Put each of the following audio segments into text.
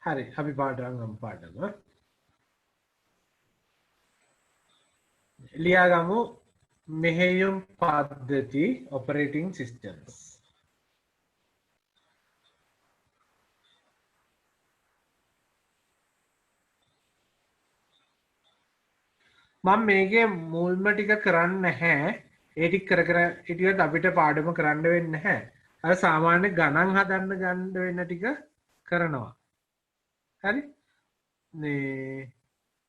හරි අපි පාඩම් පාඩම ලියාගමු මෙහෙයුම් පද්ධති operating systems මම මේකේ මුල්ම ටික කරන්නේ නැහැ ඒ ටික කර කර හිටියොත් අපිට පාඩම කරන්න වෙන්නේ නැහැ අර සාමාන්‍ය ගණන් හදන්න ගන්න වෙන ටික කරනවා හරි මේ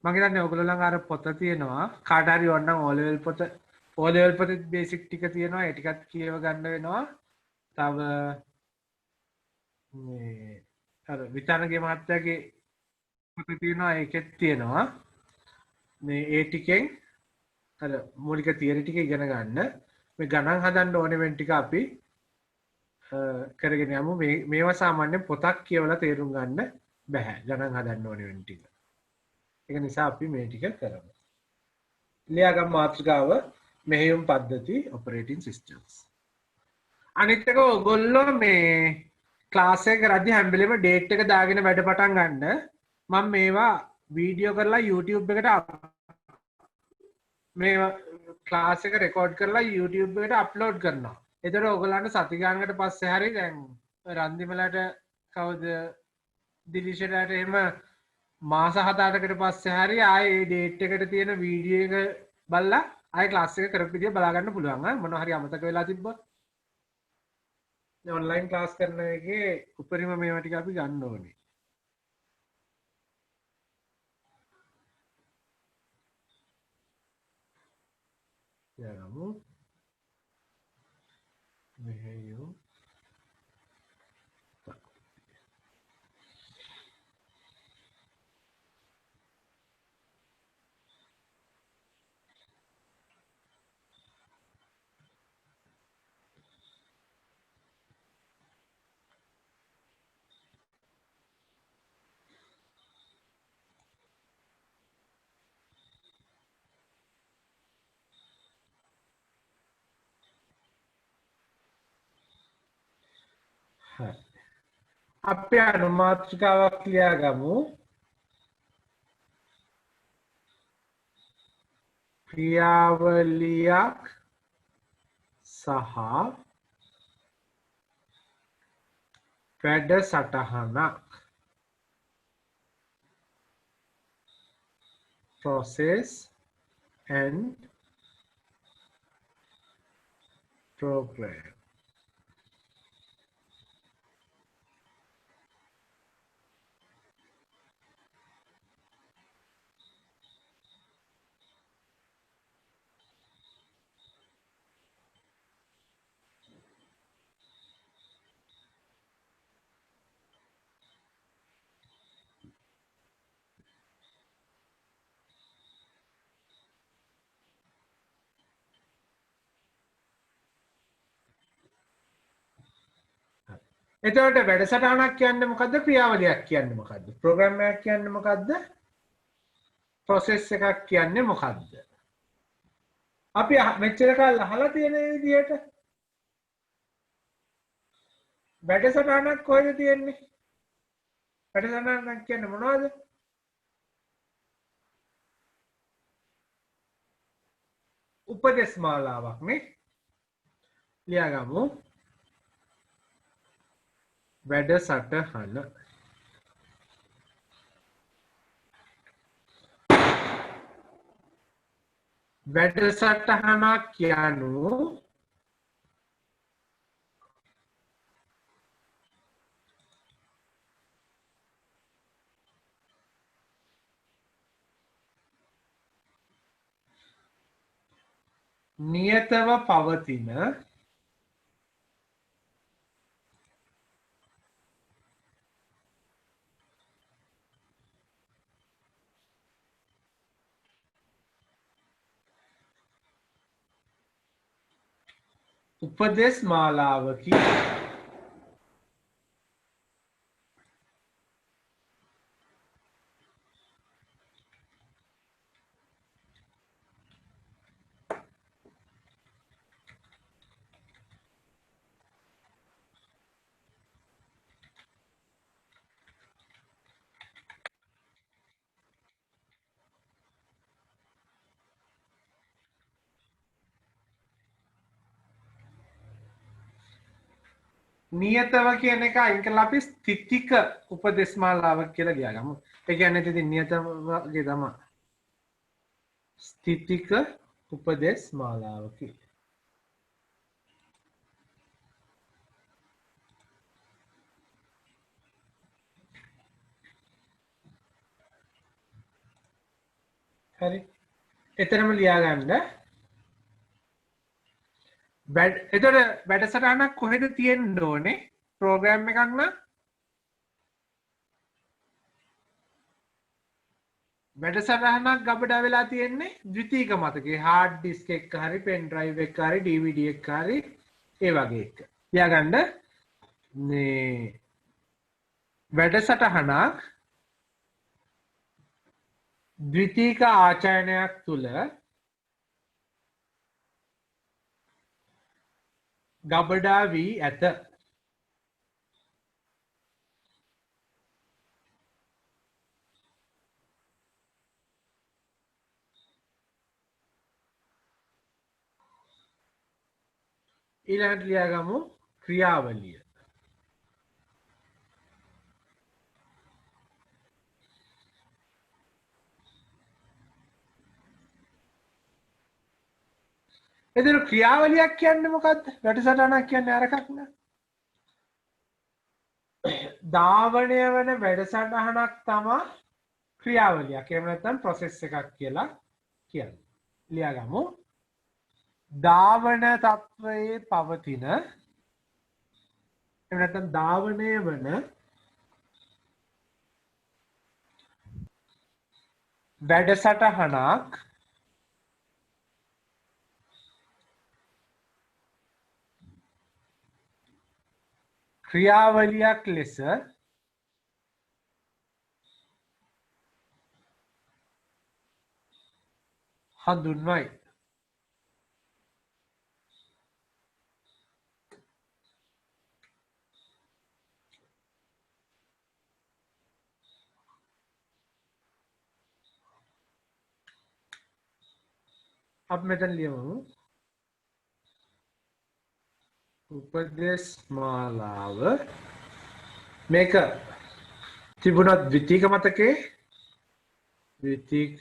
මම හිතන්නේ ඔයගොල්ලෝ ළඟ අර පොත තියෙනවා කාට හරි ඕනනම් O level පොත O level පොතේ බේසික් ටික තියෙනවා ඒ ටිකත් කියව ගන්න වෙනවා තව මේ අර විචාරගේ මහත්තයාගේ පොත තියෙනවා ඒකෙත් තියෙනවා මේ ඒ ටිකෙන් අර මූලික තියරි ටික ඉගෙන ගන්න මේ ගණන් හදන්න ඕනේ වෙන ටික අපි කරගෙන යමු මේවා සාමාන්‍යයෙන් පොතක් කියවලා තේරුම් ගන්න බෑ ගණන් හදන්න ඕනේ වෙන ටික ඒක නිසා අපි මේ ටික කරමු ලියාගම් මාතෘකාව මෙහෙයුම් පද්ධති operating systems අනිත් එක ඔයගොල්ලෝ මේ ක්ලාස් එක කරද්දී හැම වෙලේම ඩේට් එක දාගෙන වැඩ පටන් ගන්න මම මේවා වීඩියෝ කරලා YouTube එකට මේ ක්ලාස් එක රෙකෝඩ් කරලා YouTube එකට අප්ලෝඩ් කරනවා. එතකොට ඔයගොල්ලන්ට සති ගානකට පස්සේ හරි දැන් රන්දිමලට කවුද දිලිෂලට එහෙම මාස 7-8කට පස්සේ හරි ආයේ මේ ඩේට් එකට තියෙන වීඩියෝ එක බලලා ආයේ ක්ලාස් එක කරපු විදිය බලා ගන්න පුළුවන්. මොනවා හරි අමතක වෙලා තිබ්බොත් ඔන්ලයින් ක්ලාස් කරන එකේ උපරිම මේවා ටික අපි ගන්න ඕනේ. යමු. මෙහෙයුම් හරි. අපි අනුමාත්‍රිකාවක් ලියාගමු. ක්‍රියාවලියක් සහ වැඩසටහනක් process and program එතකොට වැඩසටහනක් කියන්නේ මොකද්ද ක්‍රියාවලියක් කියන්නේ මොකද්ද ප්‍රෝග්‍රෑම් එකක් කියන්නේ මොකද්ද ප්‍රොසෙස් එකක් කියන්නේ මොකද්ද අපි මෙච්චර කාල අහලා තියෙන විදිහට වැඩසටහනක් කොහෙද තියෙන්නේ වැඩසටහනක් කියන්නේ මොනවද උපදේශ මාලාවක් නේ ලියාගමු වැඩසටහන වැඩසටහනක් යනු නියතව පවතින උපදේශ මාලාවකි නියතව කියන එක අයින් කරලා අපි ස්ථිතික උපදේශ මාලාවක් කියලා ගියාගමු. ඒ කියන්නේ ඉතින් නියතම වගේ තමයි. ස්ථිතික උපදේශ මාලාවක. හරි. එතරම් ලියා ගන්න. එතකොට වැඩසටහනක් කොහෙද තියෙන්න ඕනේ? ප්‍රෝග්‍රෑම් එකක් නම් වැඩසටහනක් ගබඩා වෙලා තියෙන්නේ ද්විතීක මතකේ හાર્ඩ් ඩිස්ක් එක හරි පෙන් ඩ්‍රයිව් එක හරි DVD එක හරි ඒ වගේ එක. ලියාගන්න මේ වැඩසටහනක් ද්විතීක ආචරණයක් තුල ගබඩා වී ඇත. ඊළඟට ලියාගමු ක්‍රියාවලිය. එතන ක්‍රියාවලියක් කියන්නේ මොකද්ද? වැඩසටහනක් කියන්නේ අර එකක් නේ. ධාවනය වන වැඩසටහනක් තමයි ක්‍රියාවලියක්. එහෙම නැත්නම් process එකක් කියලා කියන්නේ. ලියාගමු. ධාවන තත්වයේ පවතින එහෙම නැත්නම් ධාවනය වන වැඩසටහනක් ක්‍රියාවලියක් ලෙස හඳුන්වයි. අපි මෙතන ලියමු උපදේශ මාලාව මේක තිබුණත් ද්විතීක මතකේ ද්විතීක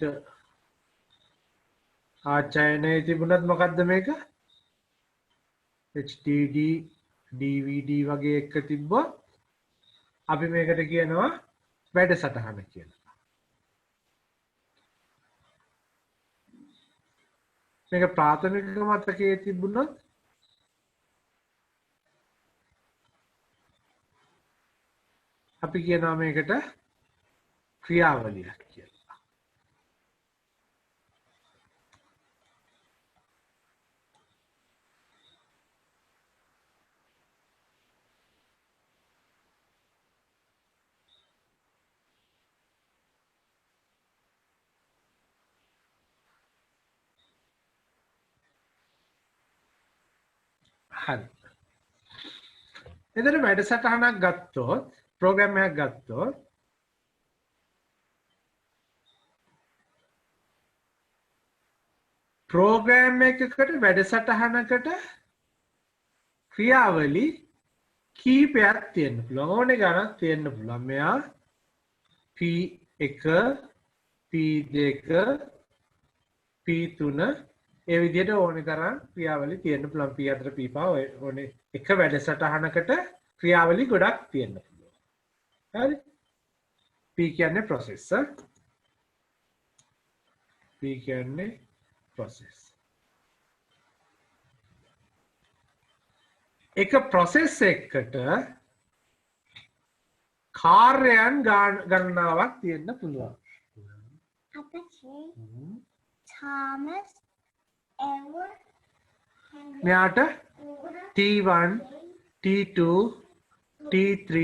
ආචරණයේ තිබුණත් මොකද්ද මේක HDD DVD වගේ එක තිබ්බොත් අපි මේකට කියනවා වැඩසටහන කියලා. මේක ප්‍රාථමික මතකයේ තිබුණොත් අපි කියනවා මේකට ක්‍රියාවලියක් කියලා. හරි. එතන වැඩසටහනක් ගත්තොත් ප්‍රෝග්‍රෑම් එකක් ගත්තොත් ප්‍රෝග්‍රෑම් එකකට වැඩසටහනකට ක්‍රියාවලි කීපයක් තියෙන්න පුළුවන්. ඕනේ ගණන් තියෙන්න පුළුවන්. මෙයා P1 P2 P3 ඒ විදිහට ඕනේ තරම් ක්‍රියාවලි තියෙන්න පුළුවන්. P4 P5 ඕනේ එක වැඩසටහනකට ක්‍රියාවලි ගොඩක් තියෙන්න පුළුවන්. හරි. P කියන්නේ processor. P කියන්නේ process. එක process එකකට කාර්යයන් ගණනාවක් තියෙන්න පුළුවන්. Thomas ever මෙයාට T1 T2 T3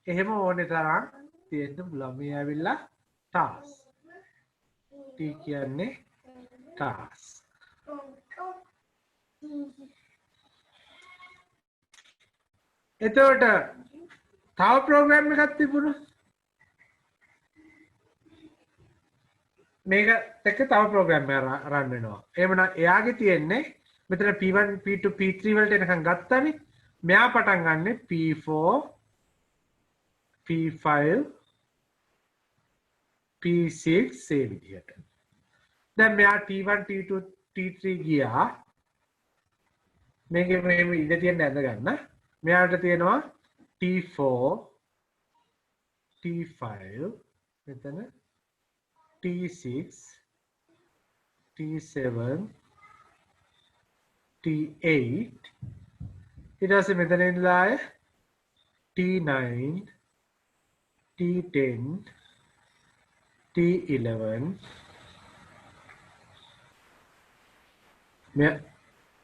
එහෙම ඕනේ තරම් තියෙන්න පුළුවන්. මේ ඇවිල්ලා task. T කියන්නේ task. එතකොට තව ප්‍රෝග්‍රෑම් එකක් තිබුණා. මේක එක්ක තව ප්‍රෝග්‍රෑම් එකක් රන් වෙනවා. එහෙමනම් එයාගේ තියෙන්නේ මෙතන P1 P2 P3 වලට එනකන් ගත්තානේ. මෙයා පටන් ගන්න P4 P5 P6 ඒ විදිහට. දැන් මෙයා T1 T2 T3 ගියා. මේකේ මෙහෙම ඉඳ තියෙන ඇඳ ගන්න. මෙයාට තියෙනවා T4 T5 මෙතන T6 T7 T8 ඊට පස්සේ මෙතන ඉඳලා ආයේ T9 T10 T11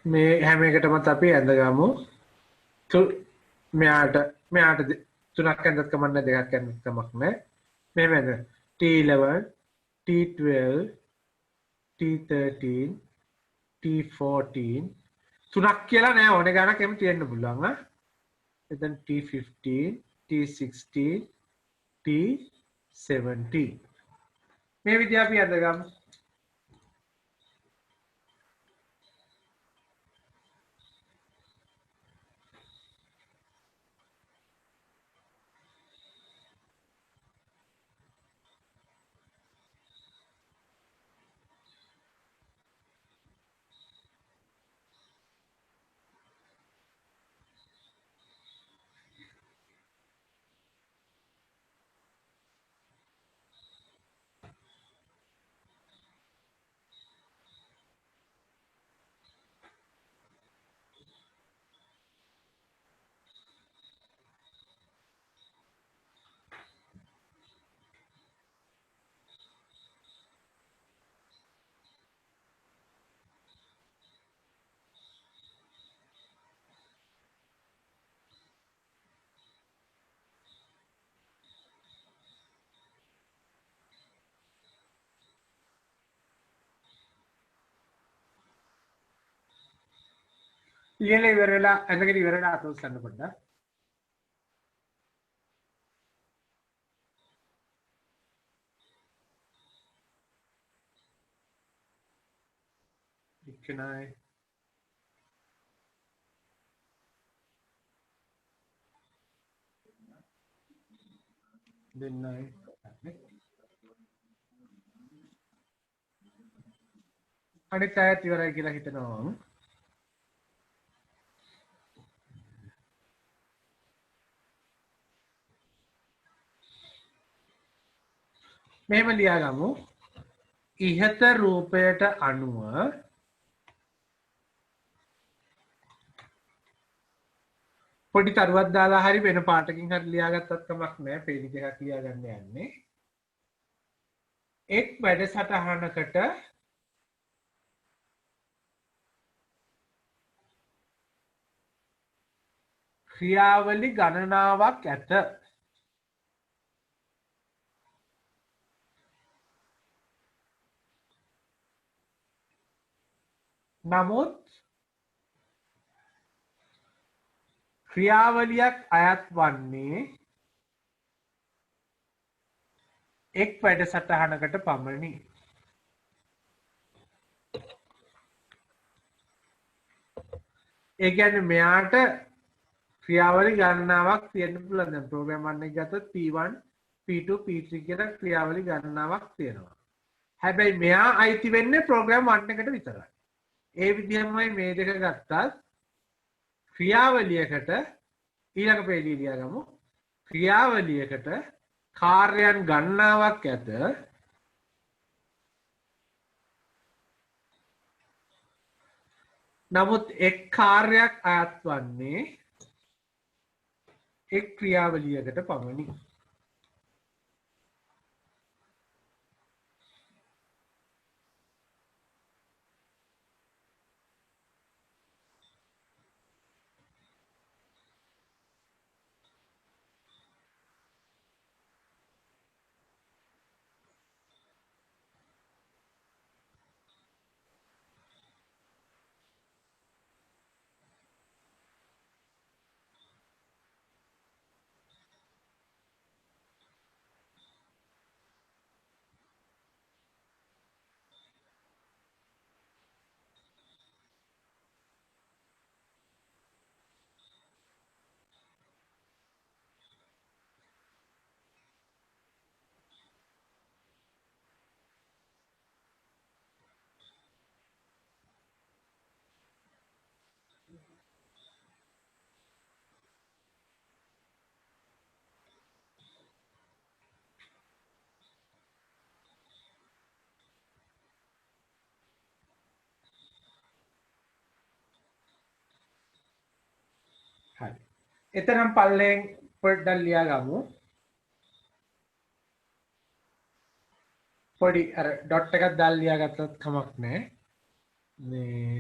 මේ හැම එකටම අපි ඇඳ ගමු මෙයාට තුනක් ඇඳත් කමක් නැහැ දෙකක් ඇඳත් කමක් නැහැ මෙහෙම ඇඳ T11 T12 T13 T14 තුනක් කියලා නෑ ඕනේ ගානක් එමු තියෙන්න පුළුවන් ආ එතන T15 T16 T17 මේ විදිහ අපි අද ගමු ලියලා ඉවර වෙලා ඇඳගෙන ඉවර වෙලා අත උස්සන්න පොඩ්ඩක් ඉක්කනයි දෙන්නයි අනිත් අයත් ඉවරයි කියලා හිතනවා මෙහෙම ලියාගමු ඉහත රූපයට අනුව පොඩි තරුවක් දාලා හරි වෙන පාටකින් හරි ලියාගත්තත් කමක් නැහැ පේජ් එකක් ලියාගන්න යන්නේ එක් වැඩසටහනකට ක්‍රියාවලි ගණනාවක් ඇත නමුත් ක්‍රියාවලියක් අයත් වන්නේ එක් වැඩසටහනකට පමණි. ඒ කියන්නේ මෙයාට ක්‍රියාවලි ගණනාවක් තියෙන්න පුළුවන්. දැන් ප්‍රෝග්‍රෑම් 1 එක ගත්තොත් P1 P2 P3 කියලා ක්‍රියාවලි ගණනාවක් තියෙනවා. හැබැයි මෙයා අයිති වෙන්නේ ප්‍රෝග්‍රෑම් 1 එකට විතරයි. ඒ විදිහමයි මේ දෙක ගත්තත් ක්‍රියාවලියකට ඊළඟ පේජේ ලියාගමු. ක්‍රියාවලියකට කාර්යයන් ගණනාවක් ඇත. නමුත් එක් කාර්යයක් අයත් වන්නේ එක් ක්‍රියාවලියකට පමණි. එතරම් පල්ලෙන් පොඩ්ඩක් ලියා ගමු. පොඩි අර ඩොට් එකක් දාලා ලියා ගත්තත් කමක් නැහැ. මේ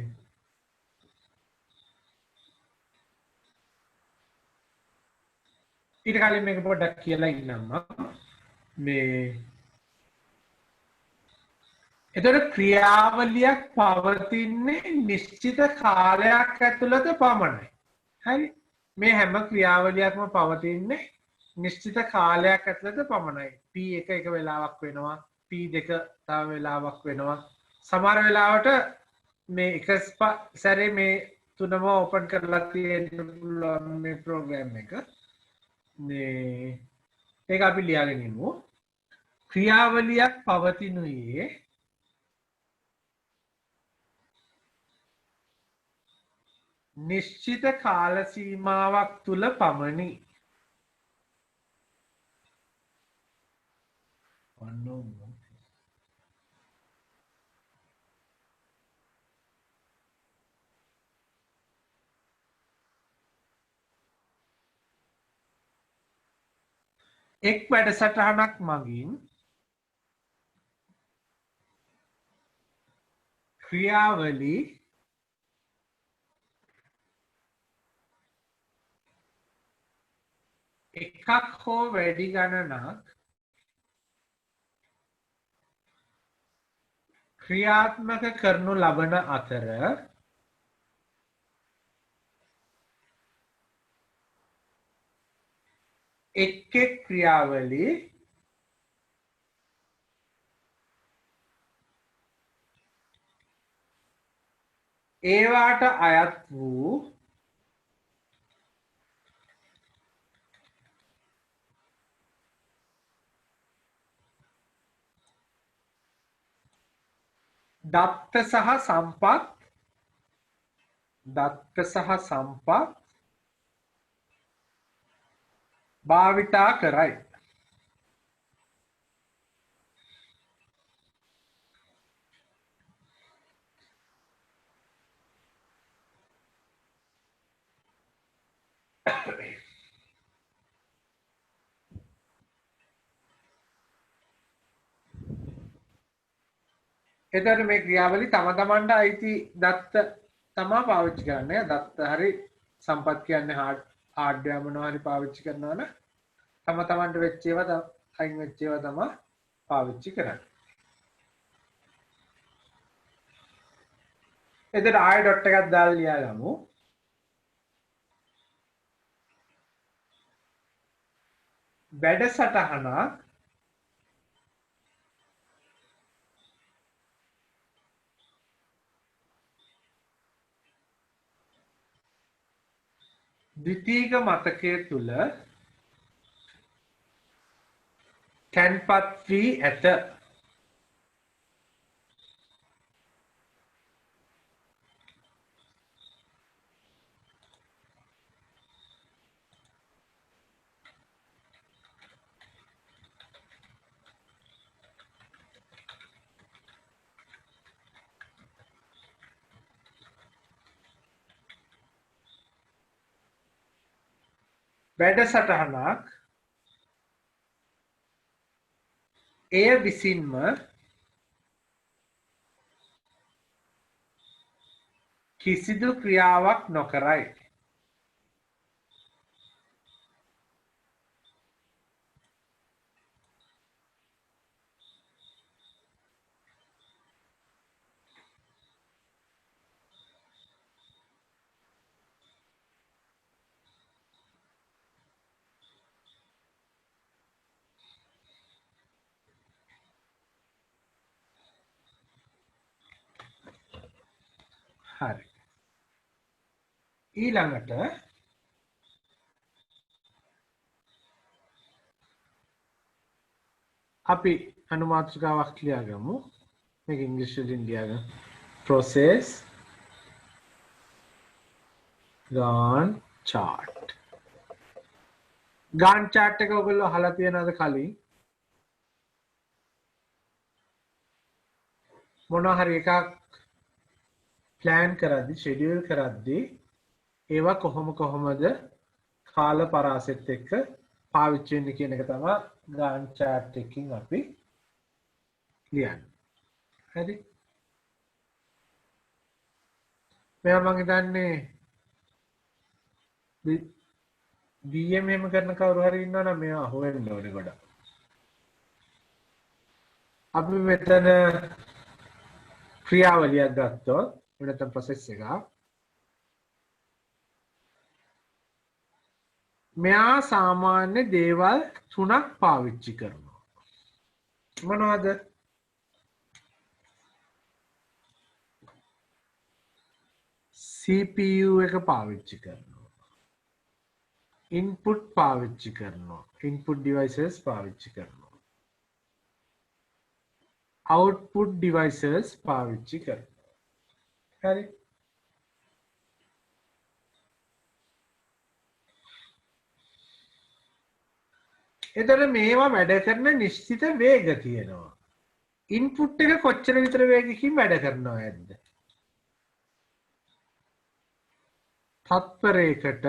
ඊට කලින් මේක පොඩ්ඩක් කියලා ඉන්නම්ම. මේ එතකොට ක්‍රියාවලියක් පවතින්නේ නිශ්චිත කාලයක් ඇතුළත පමණයි. හරි? මේ හැම ක්‍රියාවලියක්ම පවතින්නේ නිශ්චිත කාලයක් ඇතුළත පමණයි. P1 එක වෙලාවක් වෙනවා, P2 තව වෙලාවක් වෙනවා. සමහර වෙලාවට මේ එක සැරේ මේ තුනම ඕපන් කරලා තියෙන්න පුළුවන් මේ ප්‍රෝග්‍රෑම් එක. මේ ඒක අපි ලියාගෙන ඉමු. ක්‍රියාවලියක් පවතිනුයේ නිශ්චිත කාල සීමාවක් තුල පමණි. එක් වැඩසටහනක් මගින් ක්‍රියාවලි එකක් හෝ වැඩි ගණනක් ක්‍රියාත්මක කරනු ලබන අතර එක් එක් ක්‍රියාවලි ඒවාට අයත් වූ දත්ත සහ සම්පත් භාවිතා කරයි. එතකොට මේ ක්‍රියාවලි තම තමන්ට අයිති දත්ත තමා පාවිච්චි කරන්නේ. දත්ත හරි සම්පත් කියන්නේ හાર્ඩ්වෙයාර් මොනවා හරි පාවිච්චි කරනවා නම් තම තමන්ට වෙච්ච ඒවා අයින් වෙච්ච ඒවා තමයි පාවිච්චි කරන්නේ. එතකොට ආයෙ ඩොට් එකක් දාලා ලියා ගමු. වැඩසටහනක් ද්විතීක මතකය තුල තැන්පත් වී ඇත. වැඩසටහනක් එය විසින්ම කිසිදු ක්‍රියාවක් නොකරයි. හරි. ඊළඟට අපි අනුමාත්‍රිකාවක් ලියාගමු. මේක ඉංග්‍රීසි වලින් ලියාගමු. process Gantt chart. Gantt chart එක ඔයගොල්ලෝ අහලා තියෙනවද කලින්? මොනවා හරි එකක් ප්ලෑන් කරද්දි, ෂෙඩියුල් කරද්දි ඒවා කොහොමද කාල පරාසෙත් එක්ක පාවිච්චි වෙන්නේ කියන එක තමයි Gantt chart එකකින් අපි ලියන්නේ. හරි. මේවා මම හිතන්නේ BM එහෙම කරන කවුරු හරි ඉන්නවා නම් මේවා අහුවෙන්න ඕනේ ගොඩක්. අපි මෙතන ක්‍රියාවලියක් ගත්තොත් නැත්නම් process එකක් මෙයා සාමාන්‍ය දේවල් තුනක් පාවිච්චි කරනවා. මොනවද? CPU එක පාවිච්චි කරනවා. input පාවිච්චි කරනවා. input devices පාවිච්චි කරනවා. output devices පාවිච්චි කරනවා. හරි. එතකොට මේවා වැඩ කරන නිශ්චිත වේග තියෙනවා. ඉන්පුට් එක කොච්චර විතර වේගකින් වැඩ කරනවද? තත්පරයකට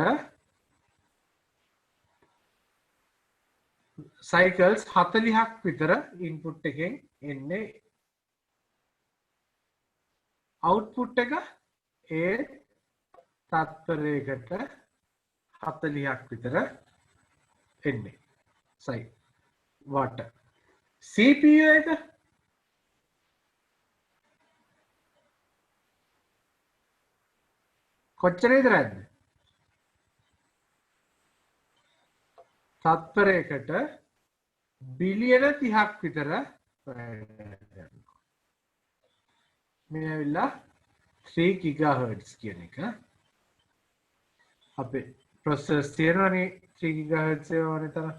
cycles 40ක් විතර ඉන්පුට් එකෙන් එන්නේ. output එක ඒ තත්පරයකට 40ක් විතර එන්නේ. වට CPU එක කොච්චර විතරද? තත්පරයකට බිලියන 30ක් විතර වැඩ කරනවා. මේ ඇවිල්ලා 3 GHz කියන එක. අපේ processors තියෙනවනේ 3 GHz වගේ තරම්.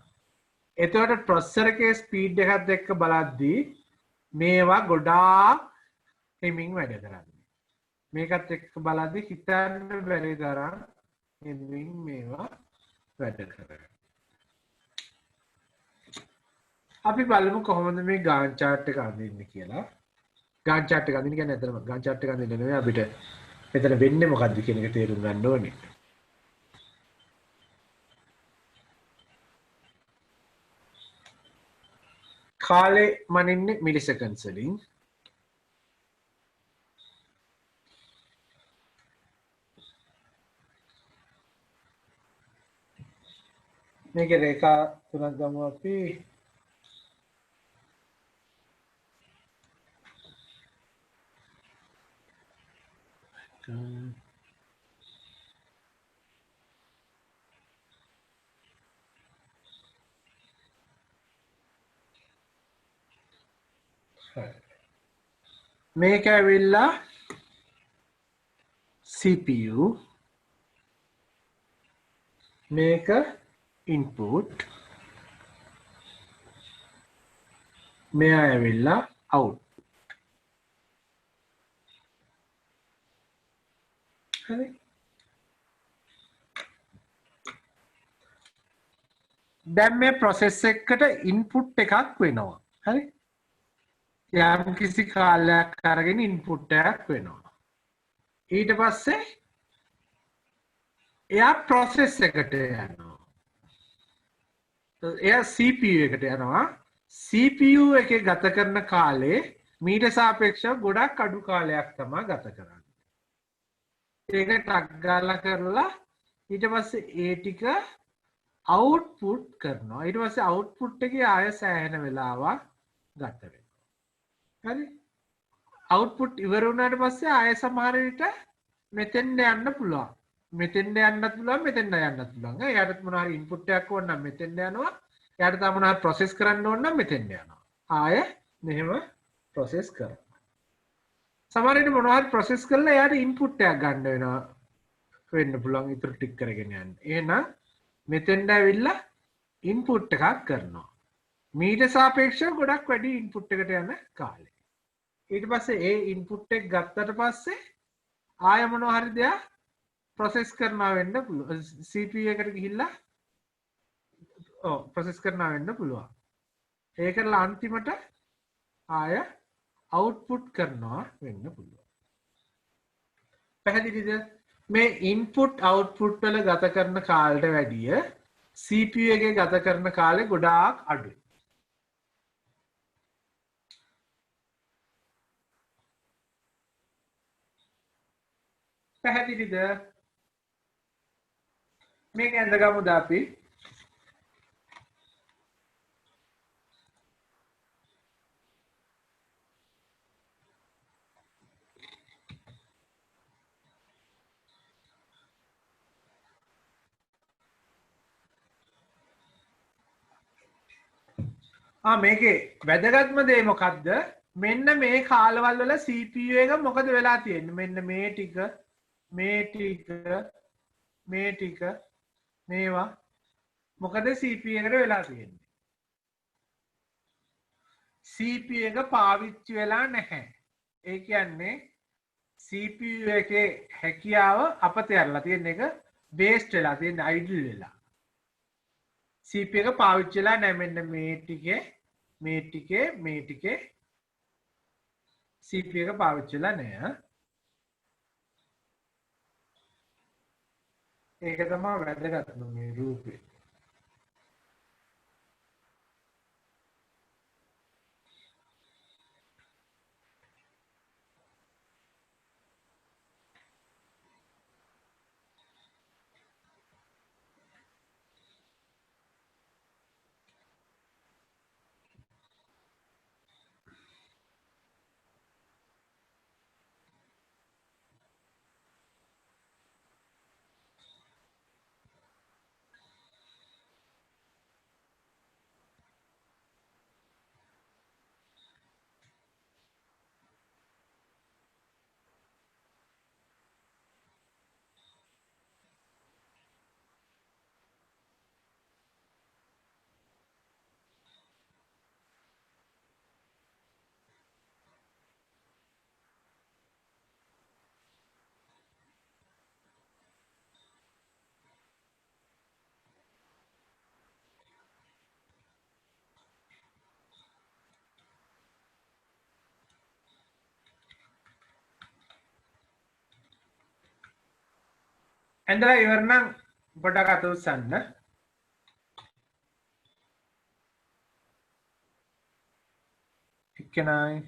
එතකොට processor එකේ speed එකත් එක්ක බලද්දී මේවා ගොඩාක් හිමින් වැඩ කරන්නේ. මේකත් එක්ක බලද්දී හිතන්න බැරි තරම් හිමින් මේවා වැඩ කරන්නේ. අපි බලමු කොහොමද මේ Gantt chart එක අඳින්නේ කියලා. Gantt chart එක අඳින්න කියන්නේ අතරම Gantt chart එක අඳින්න නෙවෙයි අපිට මෙතන වෙන්නේ මොකද්ද කියන එක තේරුම් ගන්න ඕනේ. කාලේ මනින්නේ මිලිසෙකන්ඩ්ස් වලින්. මේකේ රේඛා තුනක් ගමු අපි. මේක ඇවිල්ලා CPU, මේක input, මෙයා ඇවිල්ලා out. හරි. දැන් මේ process එකකට input එකක් වෙනවා. හරි. යම් කිසි කාලයක් අරගෙන ඉන්පුට් එකක් වෙනවා. ඊට පස්සේ එයා process එකට යනවා. එයා CPU එකට යනවා. CPU එකේ ගත කරන කාලේ මීට සාපේක්ෂව ගොඩක් අඩු කාලයක් තමයි ගත කරන්නේ. ඒක ටක් ගාලා කරලා ඊට පස්සේ ඒ ටික output කරනවා. ඊට පස්සේ output එකේ ආය සෑහෙන වෙලාවක් ගත වෙනවා. හරි. output ඉවර වුණාට පස්සේ ආයෙ සමහර විට මෙතෙන්ට යන්න පුළුවන්. මෙතෙන්ට යන්නත් පුළුවන්, මෙතෙන්ට යන්නත් පුළුවන්. එයාට මොනවා හරි input එකක් ඕන නම් මෙතෙන්ට යනවා. එයාට තව මොනවා හරි process කරන්න ඕන නම් මෙතෙන්ට යනවා. ආයෙ මෙහෙම process කරනවා. සමහර විට මොනවා හරි process කරලා එයාට input එකක් ගන්න වෙන්න පුළුවන් ඊටු ටික කරගෙන යන්න. එහෙනම් මෙතෙන්ට ඇවිල්ලා input එකක් කරනවා. මීට සාපේක්ෂව ගොඩක් වැඩි input එකට යන කාලය. ඊට පස්සේ ඒ ඉන්පුට් එක ගත්තට පස්සේ ආය මොනවා හරි දෙයක් process කරනවා වෙන්න පුළුවන්. CPU එකට ගිහිල්ලා process කරනවා වෙන්න පුළුවන්. ඒකලා අන්තිමට ආය output කරනවා වෙන්න පුළුවන්. පැහැදිලිද? මේ ඉන්පුට් අවුට්පුට් වල ගත කරන කාලට වැඩිය CPU එකේ ගත කරන කාලේ ගොඩාක් අඩුයි. පැහැදිලිද? මේක ඇඳගමුද අපි? මේකේ වැදගත්ම දේ මොකක්ද? මෙන්න මේ කාලවල වල CPU එක මොකද වෙලා තියෙන්නේ? මෙන්න මේ ටික මේවා මොකද CPU එකට වෙලා තියෙන්නේ? CPU එක පාවිච්චි වෙලා නැහැ. ඒ කියන්නේ CPU එකේ හැකියාව අපතේ තියෙන එක බේස්ඩ් වෙලා තියෙන අයිඩල් වෙලා. CPU එක පාවිච්චි වෙලා නැහැ. මෙන්න මේ ටිකේ CPU එක පාවිච්චි වෙලා නැහැ. ඒක තමයි වැදගත්ම මේ රූපේ. ඇඳලා ඉවර නම් පොඩක් අත උස්සන්න. එක්කෙනයි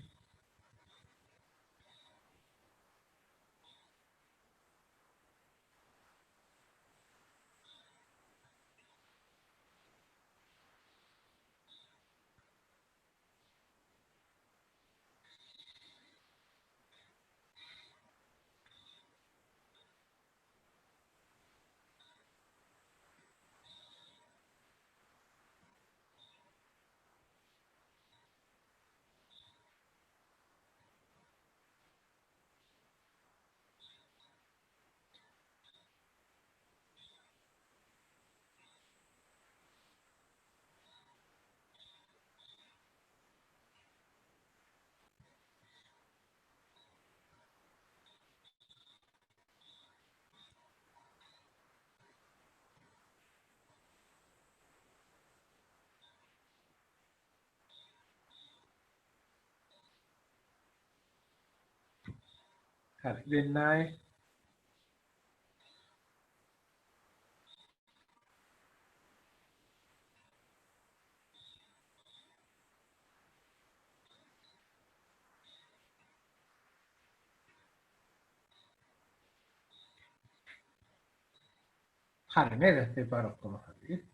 හරි දෙන්නයි හරි නේද? දෙපාර ඔක්කොම හරි.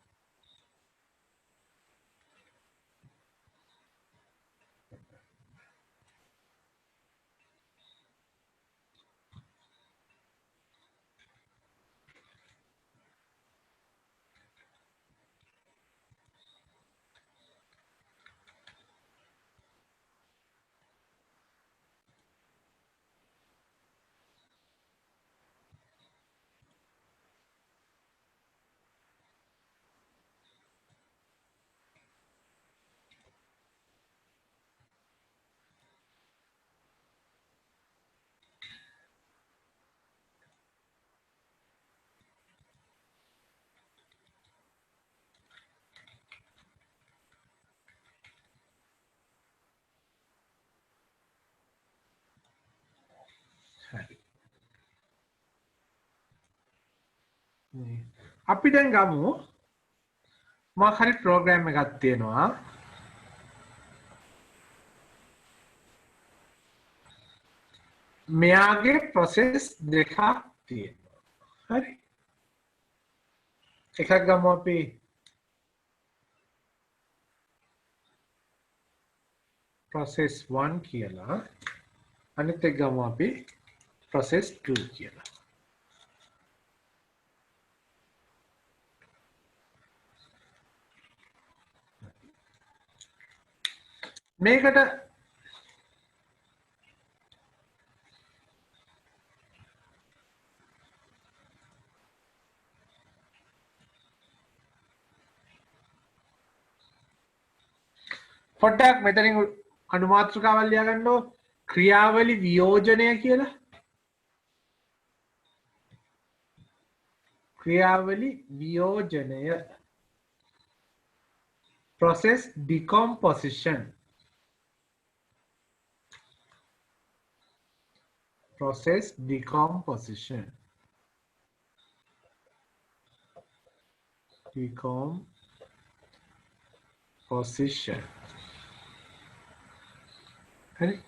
අපි දැන් ගමු මොකක් හරි ප්‍රෝග්‍රෑම් එකක් තියෙනවා මෙයාගේ ප්‍රොසෙස් දෙකක් තියෙනවා හරි එකක් ගමු අපි process 1 කියලා අනිත් එක ගමු අපි process 2 කියලා මේකට පොඩ්ඩක් මෙතනින් අනුමාත්‍රකාවල් ලියා ගන්නකො ක්‍රියාවලි වියෝජනය කියලා ක්‍රියාවලි වියෝජනය process decomposition process decomposition හරි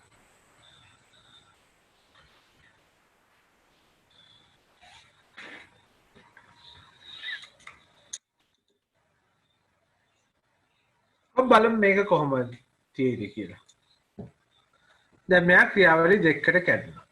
अब බලමු මේක කොහොමද තියෙන්නේ කියලා දැන් මෙයා ක්‍රියාවලිය දෙකකට කැඩුණා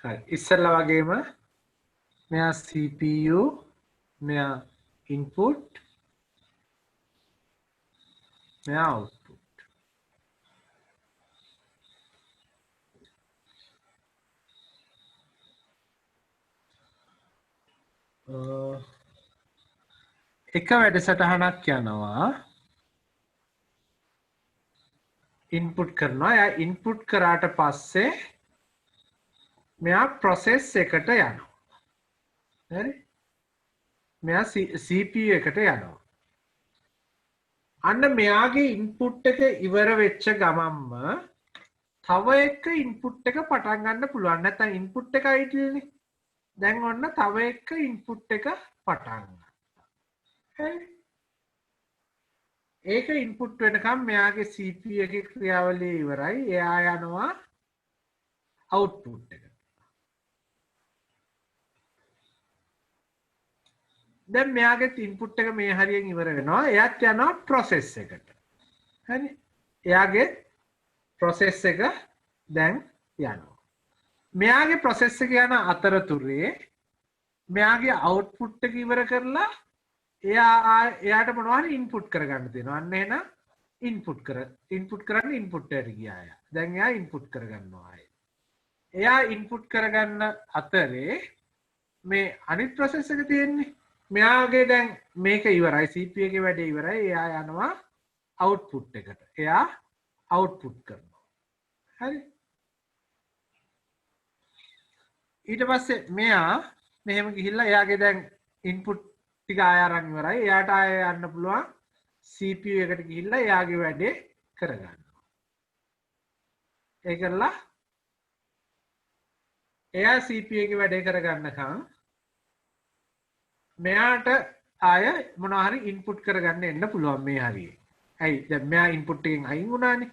හරි ඉස්සෙල්ලා වගේම මෙයා CPU මෙයා input මෙයා output එක වැඩසටහනක් යනවා ඉන්පුට් කරනවා එයා ඉන්පුට් කරාට පස්සේ මෙයා process එකට යනවා හරි මෙයා CPU එකට යනවා අන්න මෙයාගේ ඉන්පුට් එක ඉවර වෙච්ච ගමන්ම තව එක ඉන්පුට් එක පටන් ගන්න පුළුවන් නැත්නම් ඉන්පුට් එක අයිතිනේ දැන් ඔන්න තව එක ඉන්පුට් එක පටන් ගන්න හරි ඒක ඉන්පුට් වෙනකම් මෙයාගේ CPU එකේ ක්‍රියාවලිය ඉවරයි එයා යනවා output එක දැන් මෙයාගේ ඉන්පුට් එක මේ හරියෙන් ඉවර වෙනවා එයාත් යනවා process එකට හරි එයාගේ process එක දැන් යනවා මෙයාගේ process එක යන අතරතුරේ මෙයාගේ output එක ඉවර කරලා එයාට මොනවා හරි input කරගන්න තියෙනවා අන්න එහෙනම් input කරන්න input එකට ගියා එයා දැන් එයා input කරගන්නවා එයා input කරගන්න අතරේ මේ අනිත් process එක තියෙන්නේ මෙයාගේ දැන් මේක ඉවරයි CPU එකේ වැඩේ ඉවරයි එයා යනවා output එකට එයා output කරනවා හරි ඊට පස්සේ මෙයා මෙහෙම ගිහිල්ලා එයාගේ දැන් input ටික ආය අරන් ඉවරයි එයාට ආය යන්න පුළුවන් CPU එකට ගිහිල්ලා එයාගේ වැඩේ කරගන්නවා ඒ කරලා එයා CPU එකේ වැඩේ කරගන්නකම් මෙයාට ආය මොනවා හරි ඉන්පුට් කරගන්න එන්න පුළුවන් මේ හරියේ. ඇයි දැන් මෙයා ඉන්පුට් එකෙන් අයින් වුණානේ.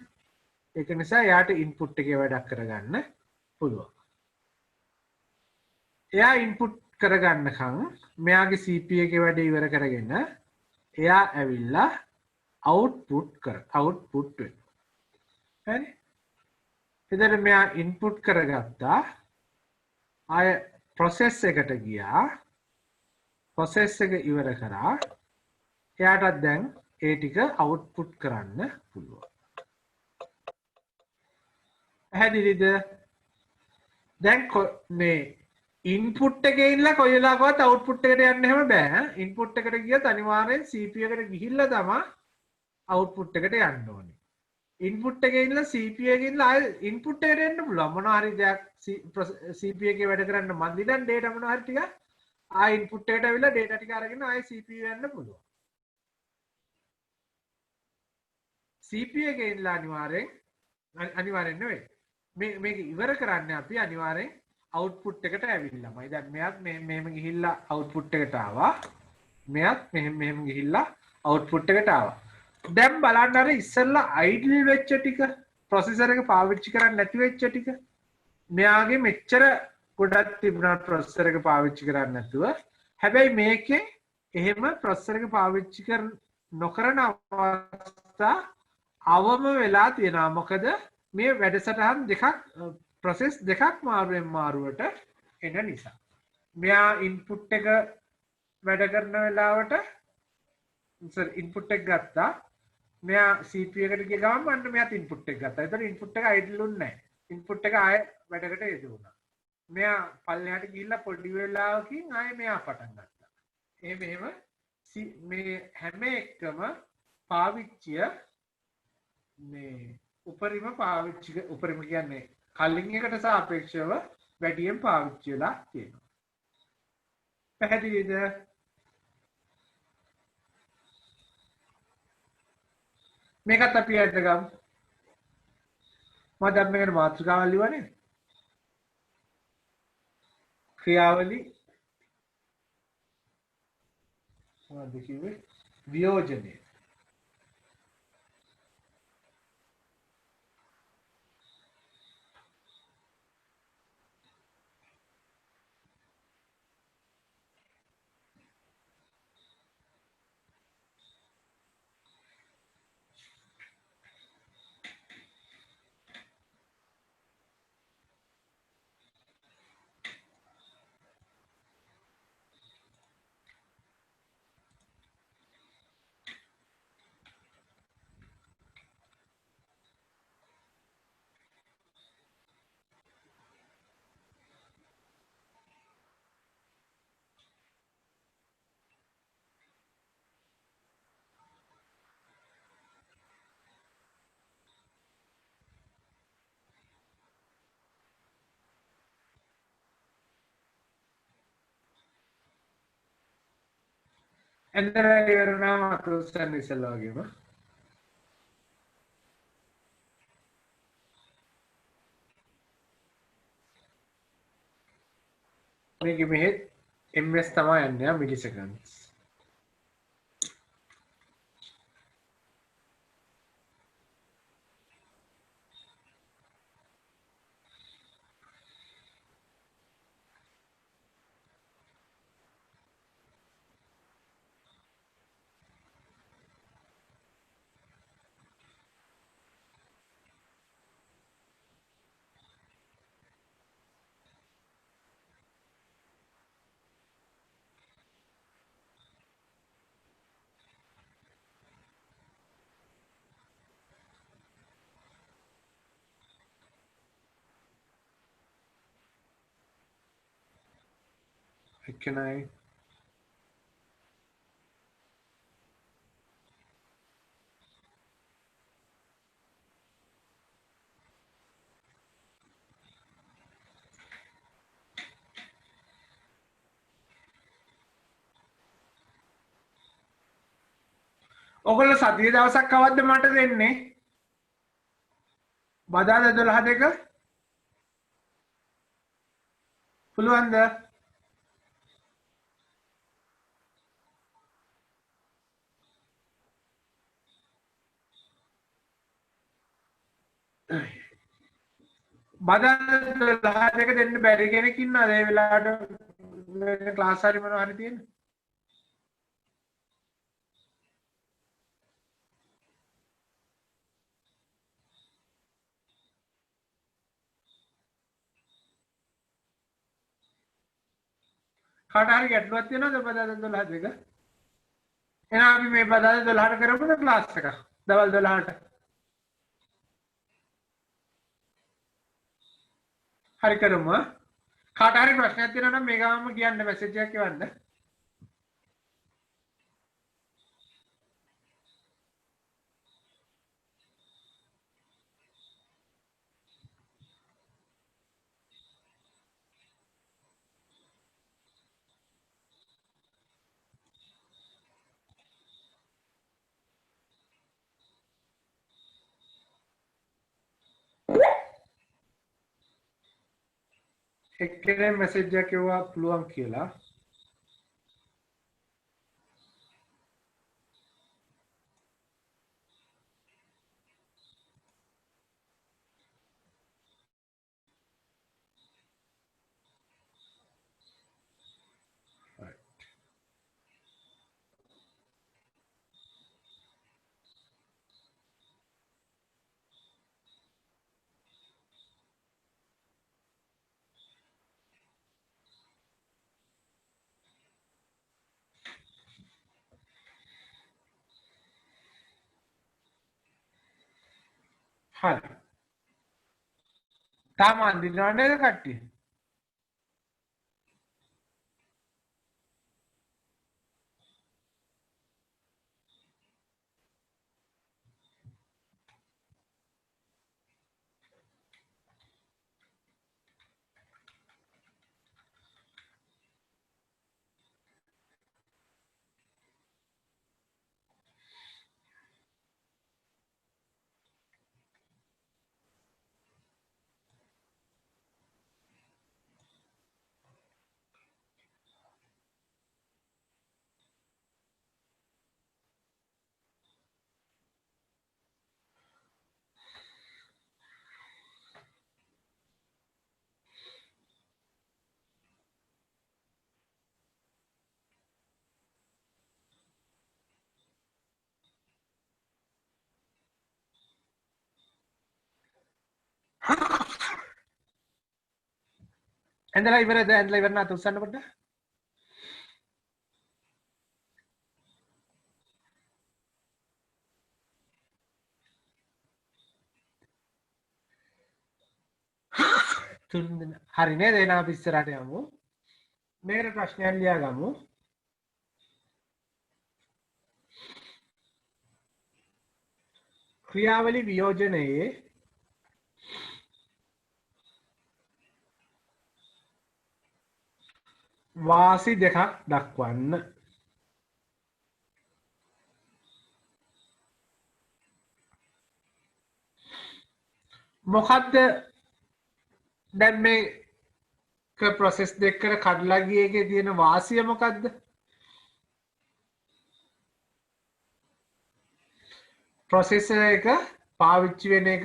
ඒක නිසා එයාට ඉන්පුට් එකේ වැඩක් කරගන්න පුළුවන්. එයා ඉන්පුට් කරගන්නකම් මෙයාගේ CPU එකේ වැඩ ඉවර කරගෙන එයා ඇවිල්ලා output වෙනවා. හරි? එතන මෙයා ඉන්පුට් කරගත්තා. ආය process එකට ගියා. process එක ඉවර කරා එයාටත් දැන් ඒ ටික output කරන්න පුළුවන්. පැහැදිලිද? දැන් මේ ඉන්පුට් එකේ ඉඳලා කොයි වෙලාවකවත් අවුට්පුට් එකට යන්න එහෙම බෑ. ඉන්පුට් එකට ගියත් අනිවාර්යෙන් CPU එකට ගිහිල්ලා තමයි අවුට්පුට් එකට යන්න ඕනේ. ඉන්පුට් එකේ ඉඳලා CPU එකේ ඉඳලා ආයෙ ඉන්පුට් එකට එන්න පුළුවන්. මොනවා හරි දෙයක් CPU එකේ වැඩ කරන්න මන්දි නම් data මොනවා හරි ටික ආයෙ ඉන්පුට් එකට ඇවිල්ලා data ටික අරගෙන ආයෙ CPU යන්න පුළුවන්. CPU එකේ ඉඳලා අනිවාර්යෙන් නෙවෙයි. මේක ඉවර කරන්න අපි අනිවාර්යෙන් අවුට්පුට් එකට ඇවිල්ලාමයි. දැන් මෙයත් මෙහෙම ගිහිල්ලා අවුට්පුට් එකට ආවා. මෙයත් මෙහෙම ගිහිල්ලා අවුට්පුට් එකට ආවා. දැන් බලන්න අර ඉස්සෙල්ලා idle වෙච්ච ටික ප්‍රොසෙසර් එක පාවිච්චි කරන්නේ නැති වෙච්ච ටික මෙයාගේ මෙච්චර ගොඩක් තිබුණා ප්‍රොසෙසර් එක පාවිච්චි කරන්නේ නැතුව. හැබැයි මේකේ එහෙම ප්‍රොසෙසර් එක පාවිච්චි නොකරන අවස්ථා අවම වෙලා තියෙනවා. මොකද මේ වැඩසටහන් දෙකක් ප්‍රොසෙස් දෙකක් මාරුවෙන් මාරුවට එන නිසා. මෙයා ඉන්පුට් එක වැඩ කරන වෙලාවට ඉන්පුට් එක ගත්තා. මෙයා CPU එකට ගිය ගමන් අන්න මෙයාත් ඉන්පුට් එක ගත්තා. ඒතර ඉන්පුට් එක idle උන්නේ නැහැ. ඉන්පුට් එක ආයෙ වැඩකට යෙදුණා. මෙයා පල්ලෙහාට ගිහිල්ලා පොඩි වෙලාවකින් ආයෙ මෙයා පටන් ගත්තා. එහෙම මේ හැම එකම පාවිච්චිය මේ උපරිම කියන්නේ කලින් එකට සාපේක්ෂව වැඩියෙන් පාවිච්චි වෙලා තියෙනවා. පැහැදිලිද? මේකත් අපි ඇද්ද ගමු. මම දැන් මේකට මාතෘකාවල් ලියවනේ. ක්‍රියාවලි මොනවද කිව්වේ? වියෝජනය. එන්දර ඉවරනා අකුරුස්සන් ඉස්සෙල්ලා වගේම මේක මෙහෙත් ms තමයි යන්නේ මිලිසෙකන්ඩ්ස්. එක්කෙනයි ඔගොල්ලෝ සතිය දවසක් කවද්ද මට දෙන්නේ? බදාදා 12 පුළුවන්ද? බදාදා 12 දෙන්න බැරි කෙනෙක් ඉන්නවද ඒ වෙලාවට ක්ලාස් හරි මොනවා හරි තියෙන්නේ? කාට හරි ගැටලුවක් තියෙනවද බදාදා 12 එහෙනම් අපි මේ බදාදා 12ට කරමුද ක්ලාස් එක? දවල් 12ට. හරි කරමු. කාට හරි ප්‍රශ්නයක් තියෙනවා නම් මේ ගාමම කියන්න මැසේජ් එකක් එවන්න. එක්කෙනෙක් මැසේජ් එකක් එවුවා පුළුවන් කියලා. හරි. තාම අඳිනව නේද කට්ටිය? ඇඳලා ඉවරද? ඇඳලා ඉවර නැත උස්සන්න පොඩ්ඩක්. තුන් දෙනා. හරි නේද? එහෙනම් අපි ඉස්සරහට යමු. මේකට ප්‍රශ්නයක් ලියාගමු. ක්‍රියාවලි වියෝජනයේ වාසි දෙකක් දක්වන්න. මොකද්ද දැන් මේක ප්‍රොසෙස් දෙකකට කඩලා ගිය එකේ තියෙන වාසිය මොකද්ද? ප්‍රොසෙසර් එක පාවිච්චි වෙන එක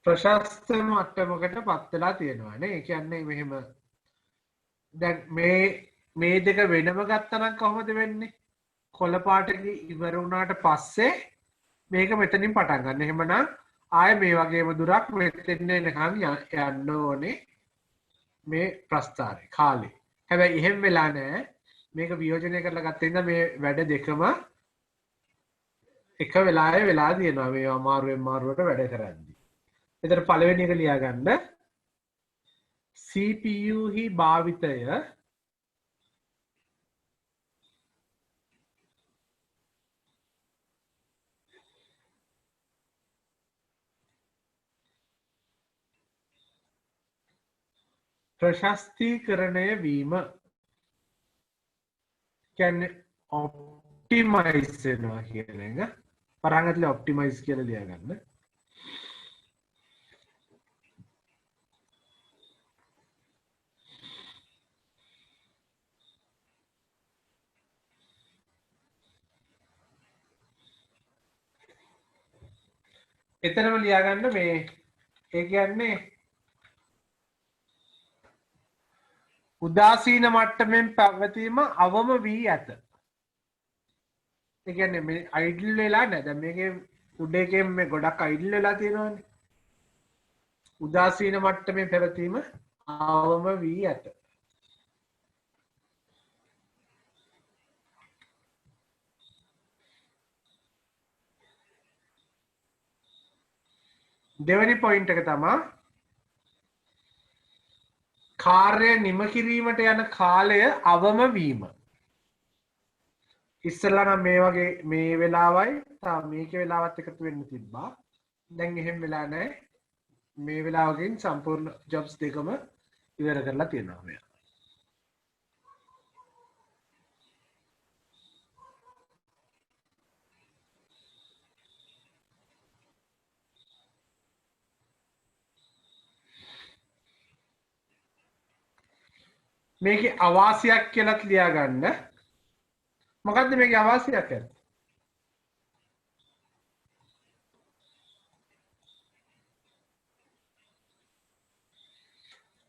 ප්‍රශස්ත මට්ටමකට පත් වෙලා තියෙනවා නේ. ඒ කියන්නේ මෙහෙම දැන් මේ දෙක වෙනම ගත්තනම් කොහොමද වෙන්නේ? කොළ පාටක ඉවර වුණාට පස්සේ මේක මෙතනින් පටන් ගන්න. එහෙමනම් ආයේ මේ වගේම දුරක් මෙතෙන් එනකන් යන්න ඕනේ මේ ප්‍රස්ථාරේ කාලේ. හැබැයි එහෙම වෙලා නැහැ. මේක වියෝජනය කරලා ගත්ත ඉඳන් මේ වැඩ දෙකම එක වෙලාවේ වෙලා තියෙනවා මේ අමාරුවෙන් මාරුවට වැඩ කරද්දී. එතන පළවෙනි එක ලියා ගන්න. CPU හි භාවිතය ප්‍රශස්තීකරණය වීම කියන්නේ ඔප්ටිමයිස් වෙනවා කියන එක. පරාංග ඇතුලේ ඔප්ටිමයිස් කියලා ලියා ගන්න. එතරම් ලියා ගන්න මේ ඒ කියන්නේ උදාසීන මට්ටමින් පැවතීම අවම වී ඇත. ඒ කියන්නේ මේ අයිඩල් වෙලා නැහැ. දැන් මේකේ උඩ එකෙන් මේ ගොඩක් අයිඩල් වෙලා තියෙනවානේ. උදාසීන මට්ටමේ පැවතීම අවම වී ඇත. දෙවැනි පොයින්ට් එක තමයි කාර්ය නිම කිරීමට යන කාලය අවම වීම. ඉස්සෙල්ලා නම් මේ වගේ මේ වෙලාවයි මේක වෙලාවත් එකතු වෙන්න තිබ්බා. දැන් එහෙම වෙලා නැහැ. මේ වෙලාවකින් සම්පූර්ණ ජොබ්ස් දෙකම ඉවර කරලා තියෙනවා මෙයා. මේකේ අවාසියක් කියලාත් ලියා ගන්න. මොකද්ද මේකේ අවාසියක් කියන්නේ?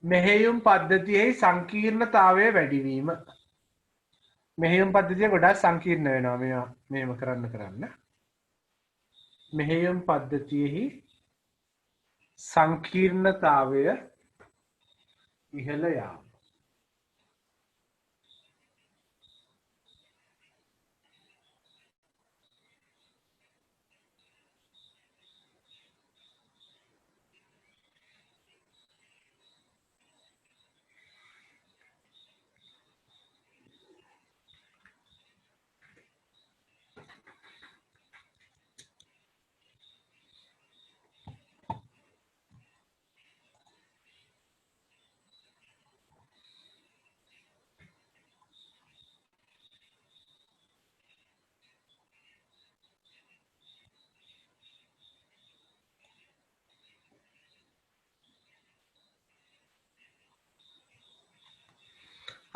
මෙහෙයුම් පද්ධතියෙහි සංකීර්ණතාවය වැඩිවීම. මෙහෙයුම් පද්ධතිය ගොඩාක් සංකීර්ණ වෙනවා මේවා මේව කරන්න. මෙහෙයුම් පද්ධතියෙහි සංකීර්ණතාවය ඉහළ යාම.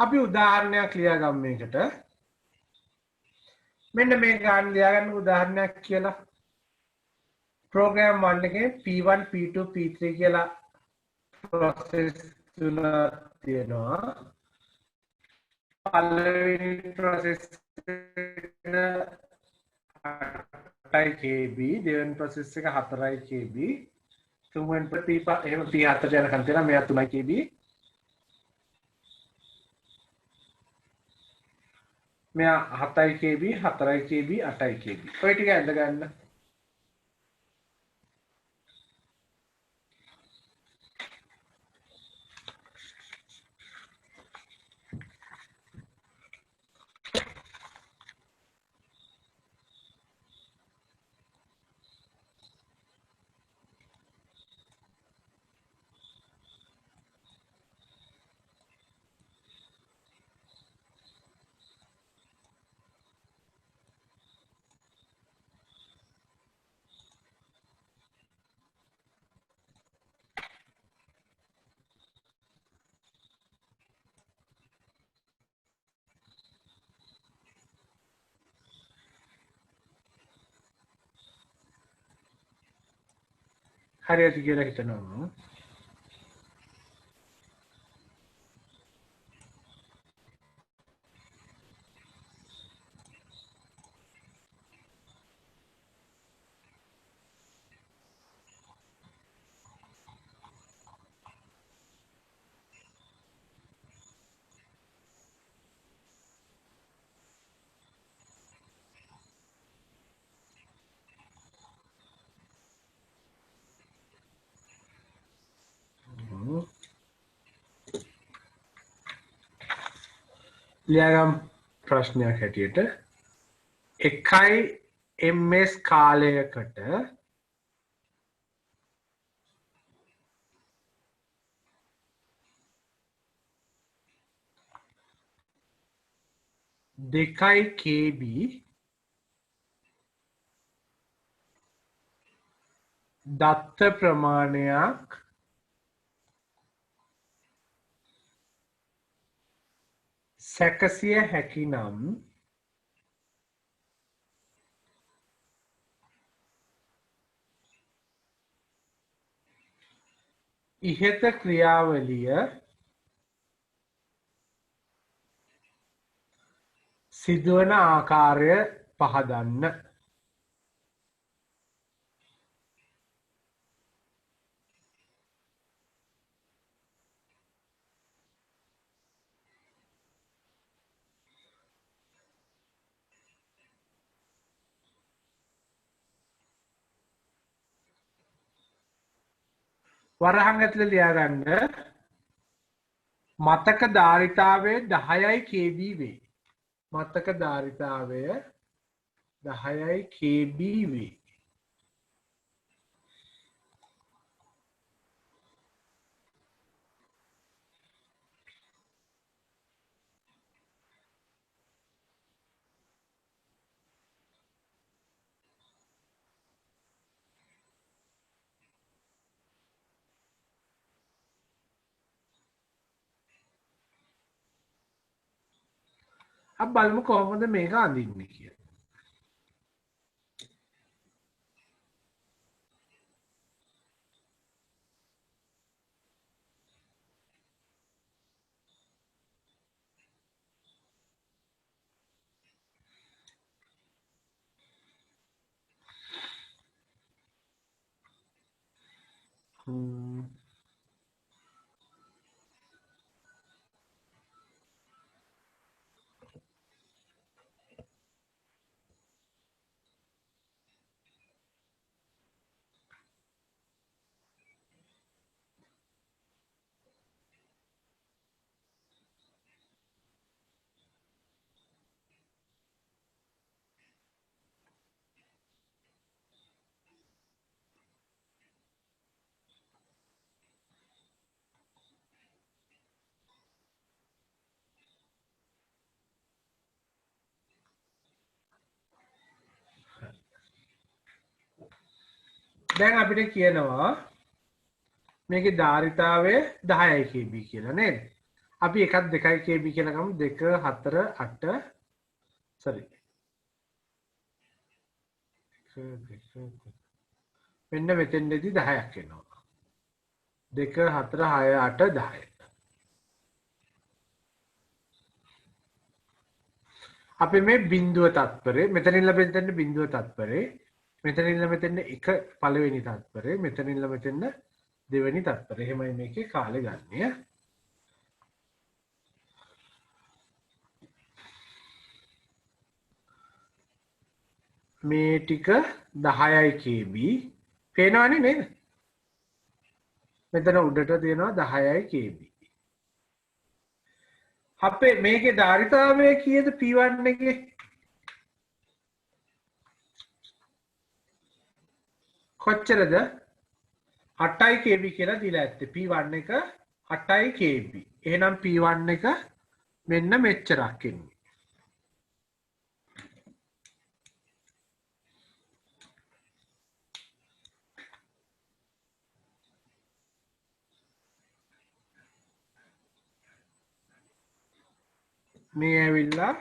අපි උදාහරණයක් ලියා ගමු මේකට. මෙන්න මේ ගන්න ලියා ගන්න උදාහරණයක් කියලා. program 1 එකේ P1 P2 P3 කියලා process තුනක් තියෙනවා. පළවෙනි process එක 8 KB, දෙවෙනි process එක 4 KB, තුන්වෙනි එහෙම P4 යනකම් තියෙනවා. මෙයා 3 KB. මෙයා 7 KB 4 KB 8 KB. ඔය ටික ඇඳ ගන්න. හරියට කියලා හිතනවා. ලියාගම් ප්‍රශ්නයක් හැටියට එකයි MS කාලයකට දෙකයි KB දත්ත ප්‍රමාණයක් සැකසිය හැකි නම් ඉහත ක්‍රියාවලිය සිදුවන ආකාරය පහදන්න. වරහන් ඇතුලේ ලියාගන්න මතක ධාරිතාවය 10යි KB වේ. මතක ධාරිතාවය 10යි KB වේ. අපි බලමු කොහොමද මේක අඳින්නේ කියලා. දැන් අපිට කියනවා මේකේ ධාරිතාවය 10යි KB කියලා නේද? අපි 1 2යි KB කියලා ගමු 2 4 8 sorry මෙන්න මෙතෙන්දී 10ක් එනවා. 2 4 6 8 10. අපි මේ බිඳුව තත්පරේ මෙතනින් ලැබෙන බිඳුව තත්පරේ මෙතනින් මෙතෙන් එක පළවෙනි තත්පරේ මෙතනින් මෙතෙන් දෙවෙනි තත්පරේ එහෙමයි මේකේ කාලය ගන්න. මේ ටික 10යි KB පේනවනේ නේද? මෙතන උඩට තියෙනවා 10යි KB. අපේ මේකේ ධාරිතාවය කීයද P1 එකේ? කොච්චරද? 8යි KB කියලා දීලා ඇත්තේ. P1 එක 8යි KB. එහෙනම් P1 එක මෙන්න මෙච්චරක් එන්නේ. මේ ඇවිල්ලා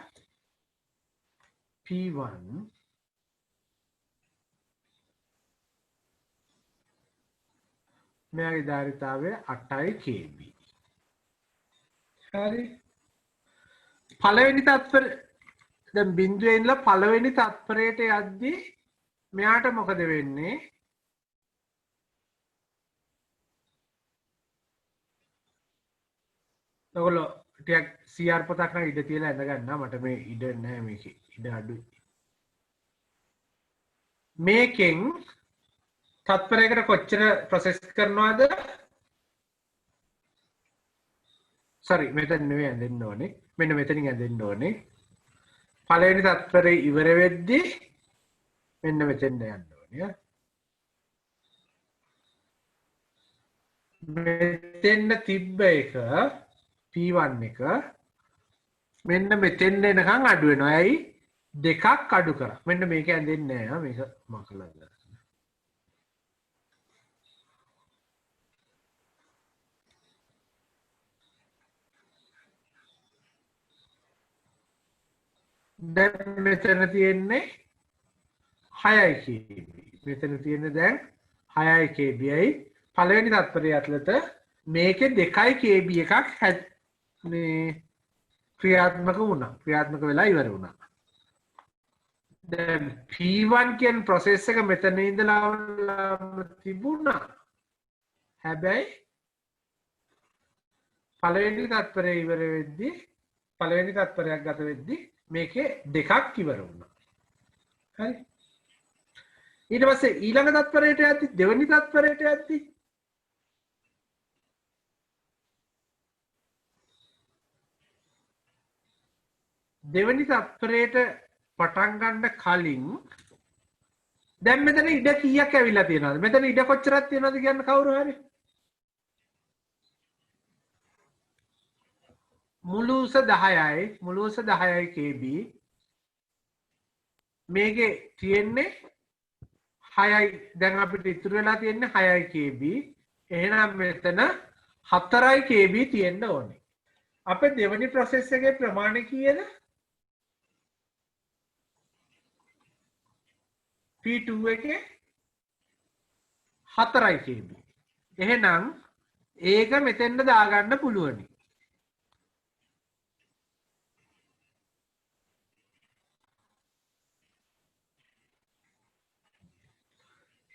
P1 මෙයාගේ ධාරිතාවය 8යි KB. හරි. පළවෙනි තත්පර දැන් බිඳුවේ ඉඳලා පළවෙනි තත්පරයට යද්දී මෙයාට මොකද වෙන්නේ? ඔයගොල්ලෝ ටිකක් CR පොතක් නම් ඉඩ තියලා ඇඳ ගන්නවා. මට මේ ඉඩ නැහැ මේකේ. ඉඩ අඩුයි. මේකෙන් තත්පරයකට කොච්චර ප්‍රොසෙස් කරනවද? sorry මෙතන නෙවෙයි ඇඳෙන්න ඕනේ. මෙන්න මෙතනින් ඇඳෙන්න ඕනේ. පළවෙනි තත්පරේ ඉවර වෙද්දී මෙන්න මෙතෙන් යන්න ඕනේ. මෙතෙන් තිබ්බ එක P1 එක මෙන්න මෙතෙන් එනකන් අඩු වෙනවා. ඇයි? දෙකක් අඩු කරා. මෙන්න මේක ඇඳෙන්නේ නැහැ. මේක මකලා දාන්න. දැන් මෙතන තියෙන්නේ 6යි KB. මෙතන තියෙන්නේ දැන් 6යි KBයි. පළවෙනි තත්පරය ඇතුළත මේකේ 2යි KB එකක් මේ ක්‍රියාත්මක වුණා. ක්‍රියාත්මක වෙලා ඉවර වුණා. දැන් P1 කියන process එක මෙතන ඉඳලා තිබුණා. හැබැයි පළවෙනි තත්පරය ඉවර වෙද්දී පළවෙනි තත්පරයක් ගත වෙද්දී මේකේ දෙකක් ඉවර වුණා. හරි. ඊට පස්සේ ඊළඟ තත්පරයට යද්දී දෙවෙනි තත්පරයට යද්දී දෙවනි තත්පරයට පටන් ගන්න කලින් දැන් මෙතන ඉඩ කීයක් ඇවිල්ලා තියෙනවද? මෙතන ඉඩ කොච්චරක් තියෙනවද කියන්න කවුරු හරි? මුළු උස 10යි. මුළු උස 10යි KB. මේකේ තියෙන්නේ 6යි. දැන් අපිට ඉතුරු වෙලා තියෙන්නේ 6යි KB. එහෙනම් මෙතන 4යි KB තියෙන්න ඕනේ. අපේ දෙවනි ප්‍රොසෙස් එකේ ප්‍රමාණය කීයද? P2 එකේ 4යි KB. එහෙනම් ඒක මෙතෙන්ද දාගන්න පුළුවනි.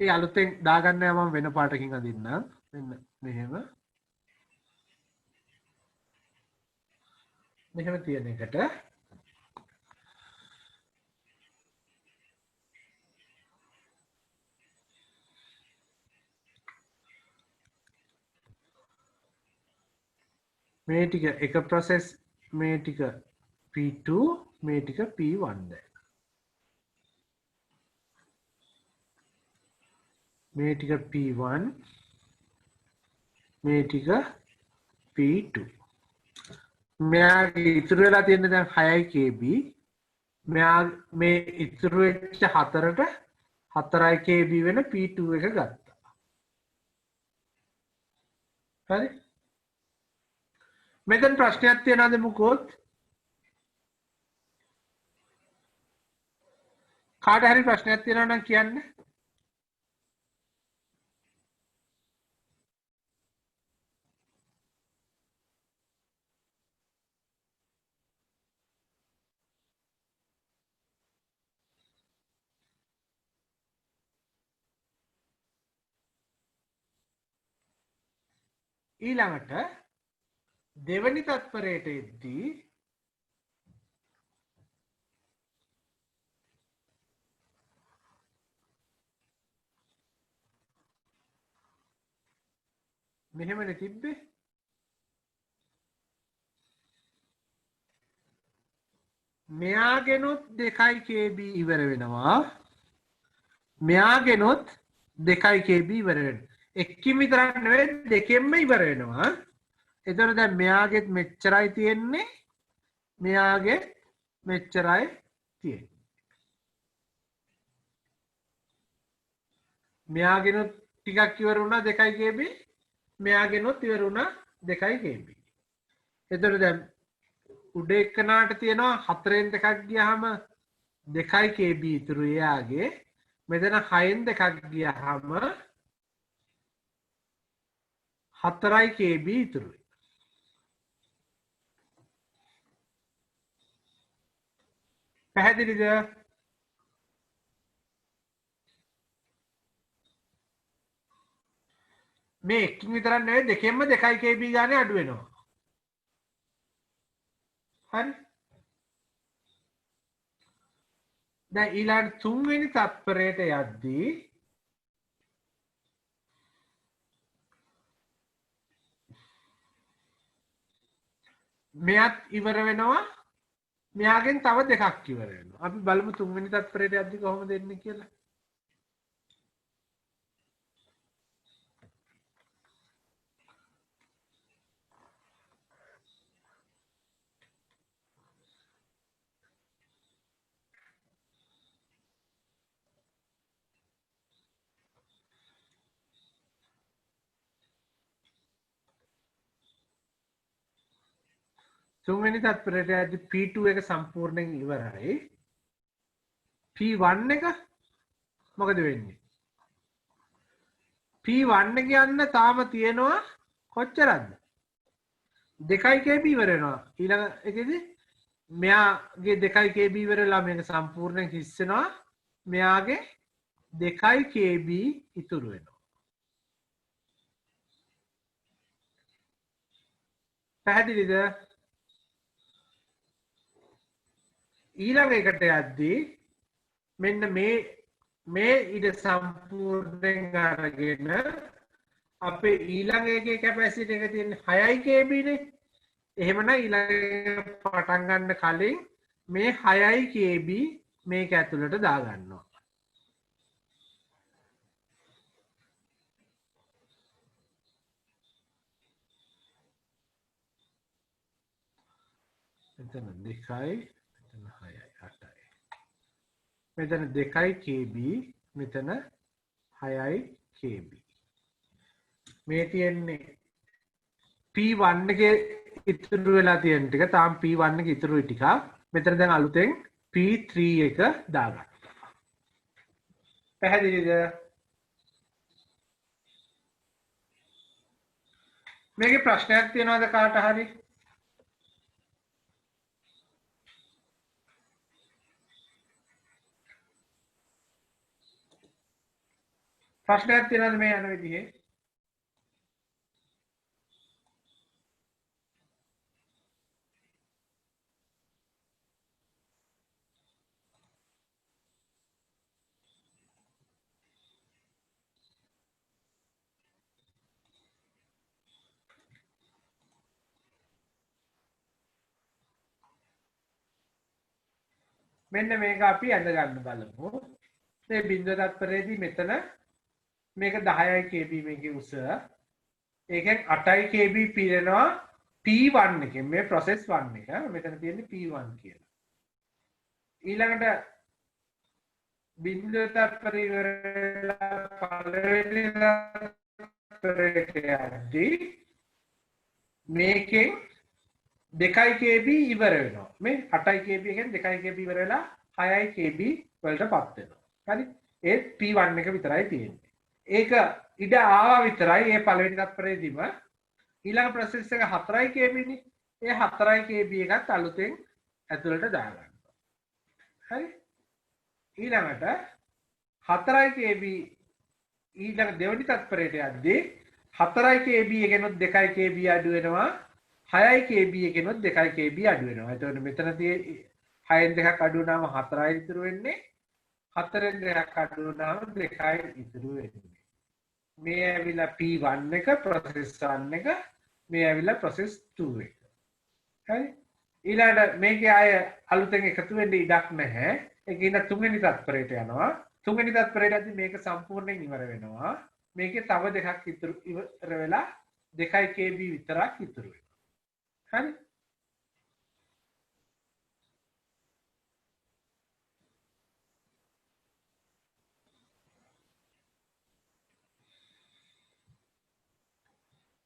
ඒ අලුතෙන් දාගන්න මම වෙන පාටකින් අදින්නම්. මෙන්න මෙහෙම. මෙහෙම තියෙන එකට මේ ටික එක process මේ ටික P2 මේ ටික P1 දැන්. මේ ටික P1 මේ ටික P2. මෙයාගේ ඉතුරු වෙලා තියෙන දැන් 6යි KB. මෙයා මේ ඉතුරු වෙච්ච 4ට 4යි KB වෙන P2 එක ගත්තා. හරි? මෙතන ප්‍රශ්නයක් තියනවද මොකොත්? කාට හරි ප්‍රශ්නයක් තියෙනවා නම් කියන්න. ඊළඟට දෙවනි තත්පරයට එද්දී මෙහෙමනේ තිබ්බේ. මෙයාගෙනුත් 2යි KB ඉවර වෙනවා. මෙයාගෙනුත් 2යි KB ඉවර වෙනවා. එකකින් විතරක් නෙවෙයි දෙකෙන්ම ඉවර වෙනවා. එතකොට දැන් මෙයාගෙත් මෙච්චරයි තියෙන්නේ. මෙයාගෙත් මෙච්චරයි තියෙන්නේ. මෙයාගෙනුත් ටිකක් ඉවර වුණා 2යි KB. මෙයාගෙනුත් ඉවර වුණා 2යි KB. එතකොට දැන් උඩ එක්කනාට තියෙනවා 4න් 2ක් ගියාම 2යි KB ඉතුරු එයාගේ. මෙතන 6න් 2ක් ගියාම 4යි KB ඉතුරුයි. පැහැදිලිද? මේ එකකින් විතරක් නෙවෙයි දෙකෙන්ම 2යි KB ගානේ අඩු වෙනවා. හරි? දැන් ඊළඟ තුන්වෙනි තත්පරයට යද්දී මෙයත් ඉවර වෙනවා. මෙයාගෙන් තව දෙකක් ඉවර වෙනවා. අපි බලමු තුන්වෙනි තත්පරයට යද්දී කොහොමද එන්නේ කියලා. තුන්වෙනි තත්පරයට යද්දී P2 එක සම්පූර්ණයෙන් ඉවරයි. P1 එක මොකද වෙන්නේ? P1 එක යන්න තාම තියෙනවා කොච්චරද? 2යි KB ඉවර වෙනවා. ඊළඟ එකේදී මෙයාගේ 2යි KB ඉවර වෙලා මේක සම්පූර්ණයෙන් හිස් වෙනවා. මෙයාගේ 2යි KB ඉතුරු වෙනවා. පැහැදිලිද? ඊළඟ එකට යද්දී මෙන්න මේ ඉඩ සම්පූර්ණයෙන් අරගෙන අපේ ඊළඟ එකේ කැපැසිටි එක තියෙන්නේ 6යි KB නේ. එහෙමනම් ඊළඟ පටන් ගන්න කලින් මේ 6යි KB මේක ඇතුළට දාගන්නවා. මෙතන 2යි මෙතන 6යි 8යි. මෙතන 2යි KB මෙතන 6යි KB. මේ තියෙන්නේ P1 එකේ ඉතුරු වෙලා තියෙන ටික තාම P1 එකේ ඉතුරු ටික මෙතන දැන් අලුතෙන් P3 එක දාගන්න. පැහැදිලිද? මේකේ ප්‍රශ්නයක් තියෙනවද කාට හරි? ප්‍රශ්නයක් තියෙනවද මේ යන විදිහේ? මෙන්න මේක අපි ඇඳ ගන්න බලමු. මේ බිඳුව තත්පරයේදී මෙතන මේක 10යි KB මේකේ උස. ඒකෙන් 8යි KB පිරෙනවා P1 එකෙන්. මේ process 1 එක. මෙතන තියෙන්නේ P1 කියලා. ඊළඟට බිඳුව තත්පරය ඉවරලා පළවෙනි තත්පරයට යද්දී මේකෙන් 2යි KB ඉවර වෙනවා. මේ 8යි KB එකෙන් 2යි KB ඉවර වෙලා 6යි KB වලටපත් වෙනවා. හරි? ඒත් P1 එක විතරයි තියෙන්නේ. ඒක ඉඩ ආවා විතරයි මේ පළවෙනි තත්පරේදීම. ඊළඟ ප්‍රොසෙස් එක 4යි KB නේ. ඒ 4යි KB එකත් අලුතෙන් ඇතුළට දාගන්නවා. හරි? ඊළඟට 4යි KB ඊළඟ දෙවෙනි තත්පරයට යද්දී 4යි KB එකෙනුත් 2යි KB අඩු වෙනවා. 6යි KB එකෙනුත් 2යි KB අඩු වෙනවා. එතකොට මෙතන තියෙන්නේ 6න් 2ක් අඩු වුණාම 4යි ඉතුරු වෙන්නේ. 4න් 2ක් අඩු වුණාම 2යි ඉතුරු වෙන්නේ. මේ ඇවිල්ලා P1 එක process 1 එක මේ ඇවිල්ලා process 2 එක. හරි? ඊළඟට මේකේ ආය අලුතෙන් එකතු වෙන්න ඉඩක් නැහැ. ඒක ඉන්න තුන්වෙනි තත්පරයට යනවා. තුන්වෙනි තත්පරයේදී මේක සම්පූර්ණයෙන් ඉවර වෙනවා. මේකේ තව දෙකක් ඉවර වෙලා 2යි KB විතරක් ඉතුරු වෙනවා. හරි?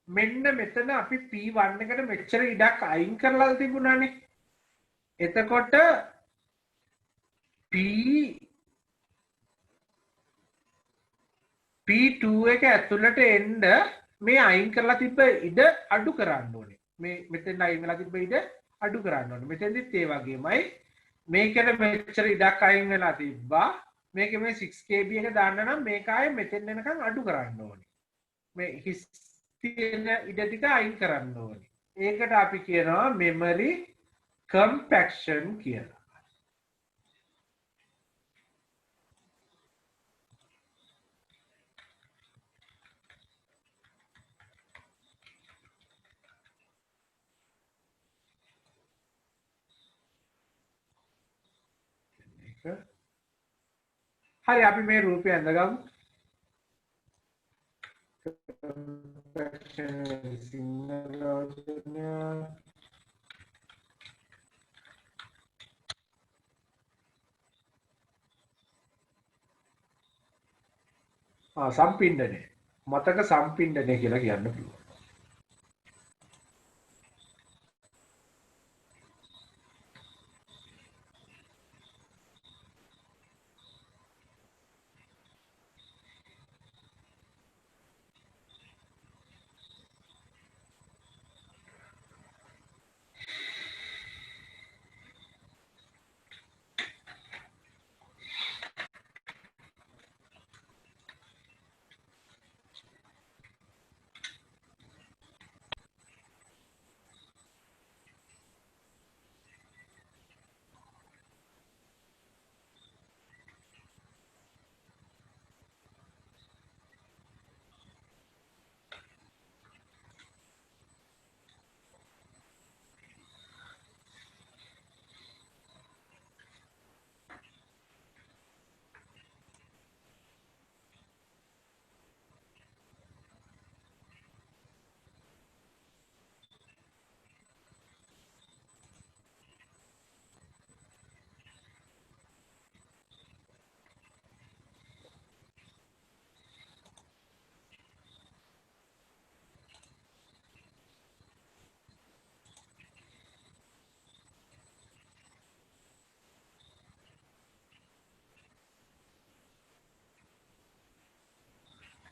මෙන්න මෙතන අපි P1 එකට මෙච්චර ඉඩක් අයින් කරලා තිබුණානේ. එතකොට P2 එක ඇතුළට එන්න මේ අයින් කරලා තිබ්බ ඉඩ අඩු කරන්න ඕනේ. මේ මෙතෙන් අයින් වෙලා තිබ්බ ඉඩ අඩු කරන්න ඕනේ. මෙතෙන්දිත් ඒ වගේමයි මේකට මෙච්චර ඉඩක් අයින් වෙලා තිබ්බා. මේකේ මේ 6KB එක දාන්න නම් මේක ආයේ මෙතෙන් එනකන් අඩු කරන්න ඕනේ. මේ හිස් තියෙන ඉඩ ටික අයින් කරන්න ඕනේ. ඒකට අපි කියනවා memory compaction කියලා. හරි අපි මේ රූපය ඇඳගමු. සම්පින්ඩනය. මතක සම්පින්ඩනය කියලා කියන්න පුළුවන්.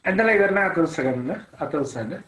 ඇඳලා ඉවරන අත උස්ස ගන්න. අත උස්සන්න.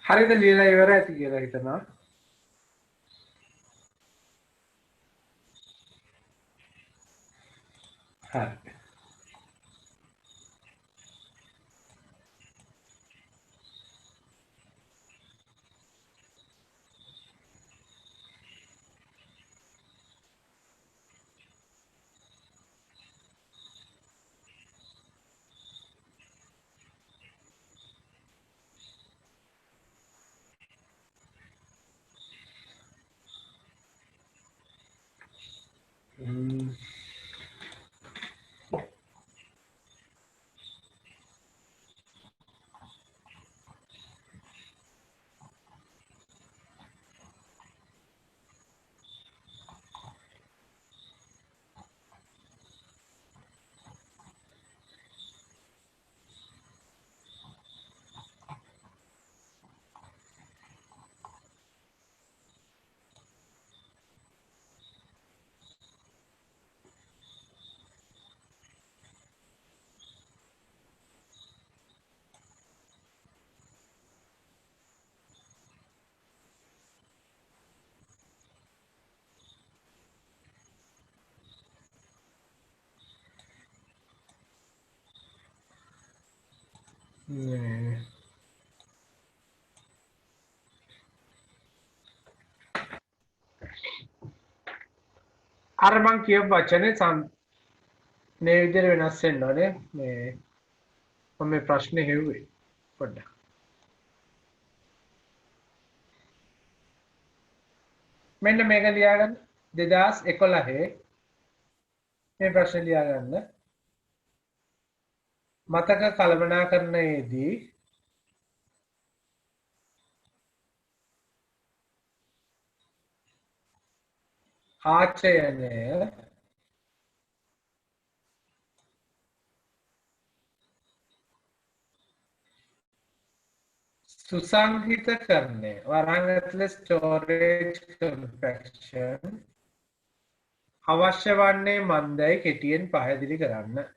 හරිද ලියලා ඉවර ඇති කියලා හිතනවා. හරි. අර මං කියපු වචනේ මේ විදිහට වෙනස් වෙන්න ඕනේ. මම මේ ප්‍රශ්නේ හෙව්වේ පොඩ්ඩක්. මෙන්න මේක ලියාගන්න 2011 මේ ප්‍රශ්නේ ලියාගන්න. මතක කළමනාකරණයේදී ආචයනය සුසංහිතකරණය වරහන් ඇතුළේ ස්ටෝරේජ් කම්පැක්ෂන් අවශ්‍ය වන්නේ මන්දයි කෙටියෙන් පැහැදිලි කරන්න.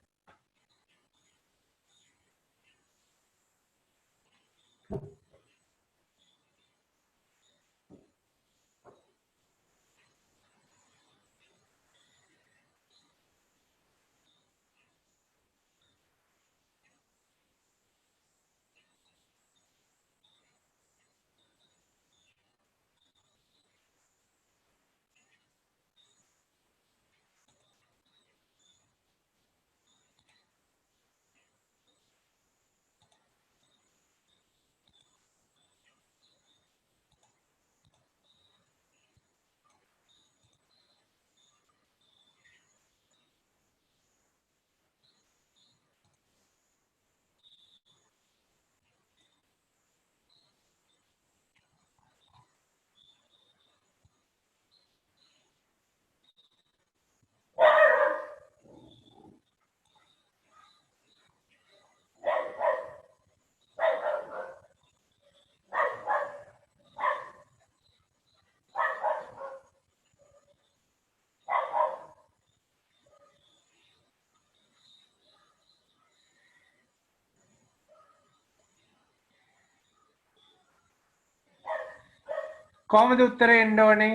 කොහොමද උත්තරේ එන්න ඕනේ?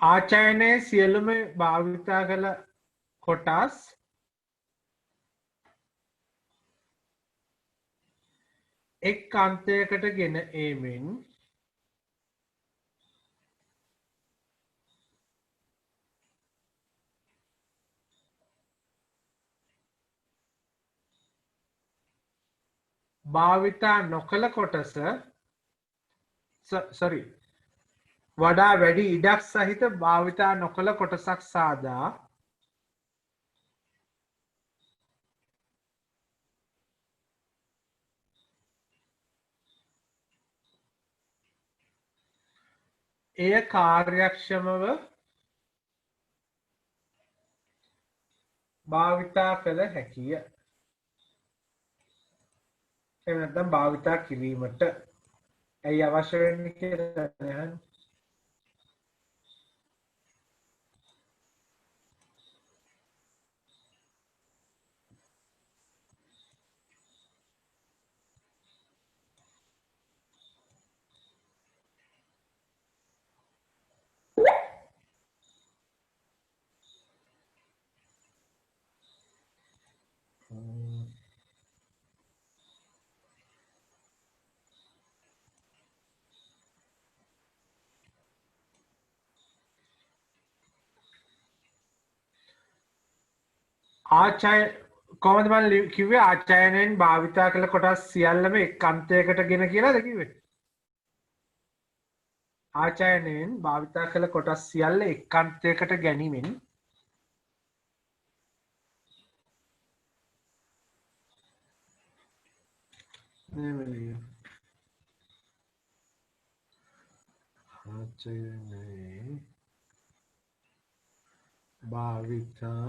ආචයනයේ සියලුම භාවිතා කළ කොටස් එක් අන්තයකට ගෙන ඒමෙන් භාවිතා නොකළ කොටස sorry වඩා වැඩි ඉඩක් සහිත භාවිතා නොකළ කොටසක් සාදා එය කාර්යක්ෂමව භාවිතා කළ හැකිය. එහෙම නැත්නම් භාවිතා කිරීමට ඇයි අවශ්‍ය වෙන්නේ කියලා නේද? ආචය කොහොමද මම කිව්වේ ආචයනයෙන් භාවිතා කළ කොටස් සියල්ලම එක් අන්තයකට ගෙන කියලාද කිව්වේ? ආචයනයෙන් භාවිතා කළ කොටස් සියල්ල එක් අන්තයකට ගැනීමෙන් ආචයනයේ භාවිතා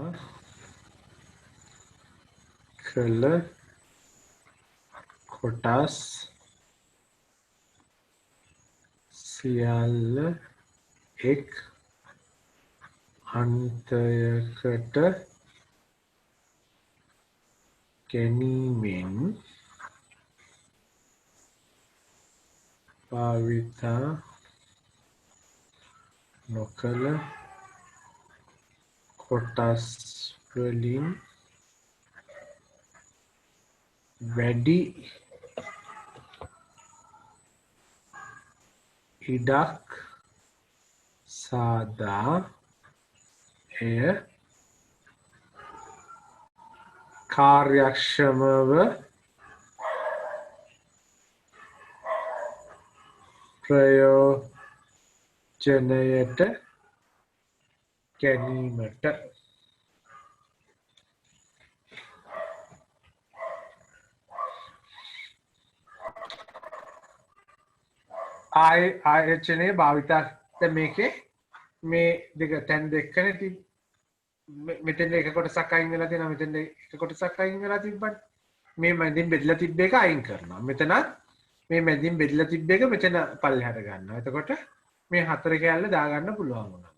කළ කොටස් සියල්ල එක් අන්තයකට ගැනීමෙන් භාවිතා නොකළ කොටස් වලින් වැඩි ඉඩක් සාදා එය කාර්යක්ෂමව ප්‍රයෝජනයට ගැනීමට ආයතනයේ භාවිතා දැන් මේකේ මේ දෙක තැන් දෙකනේ මෙතෙන් එක කොටසක් අයින් වෙලා තියෙනවා මෙතෙන් එක කොටසක් අයින් වෙලා තිබ්බනේ මේ මැදින් බෙදලා තිබ්බ එක අයින් කරනවා මෙතනත් මේ මැදින් බෙදලා තිබ්බ එක මෙතන පල්ලෙහාට ගන්නවා එතකොට මේ හතර කෑල්ල දාගන්න පුළුවන් වුණා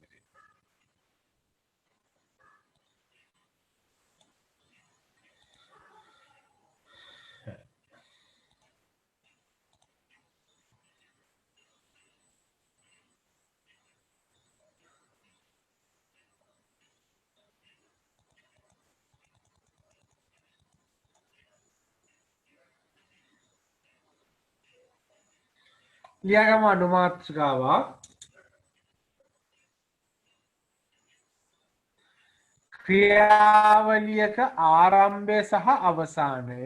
ලියාගම අනුමාත්‍රිකාවක් ක්‍රියාවලියක ආරම්භය සහ අවසානය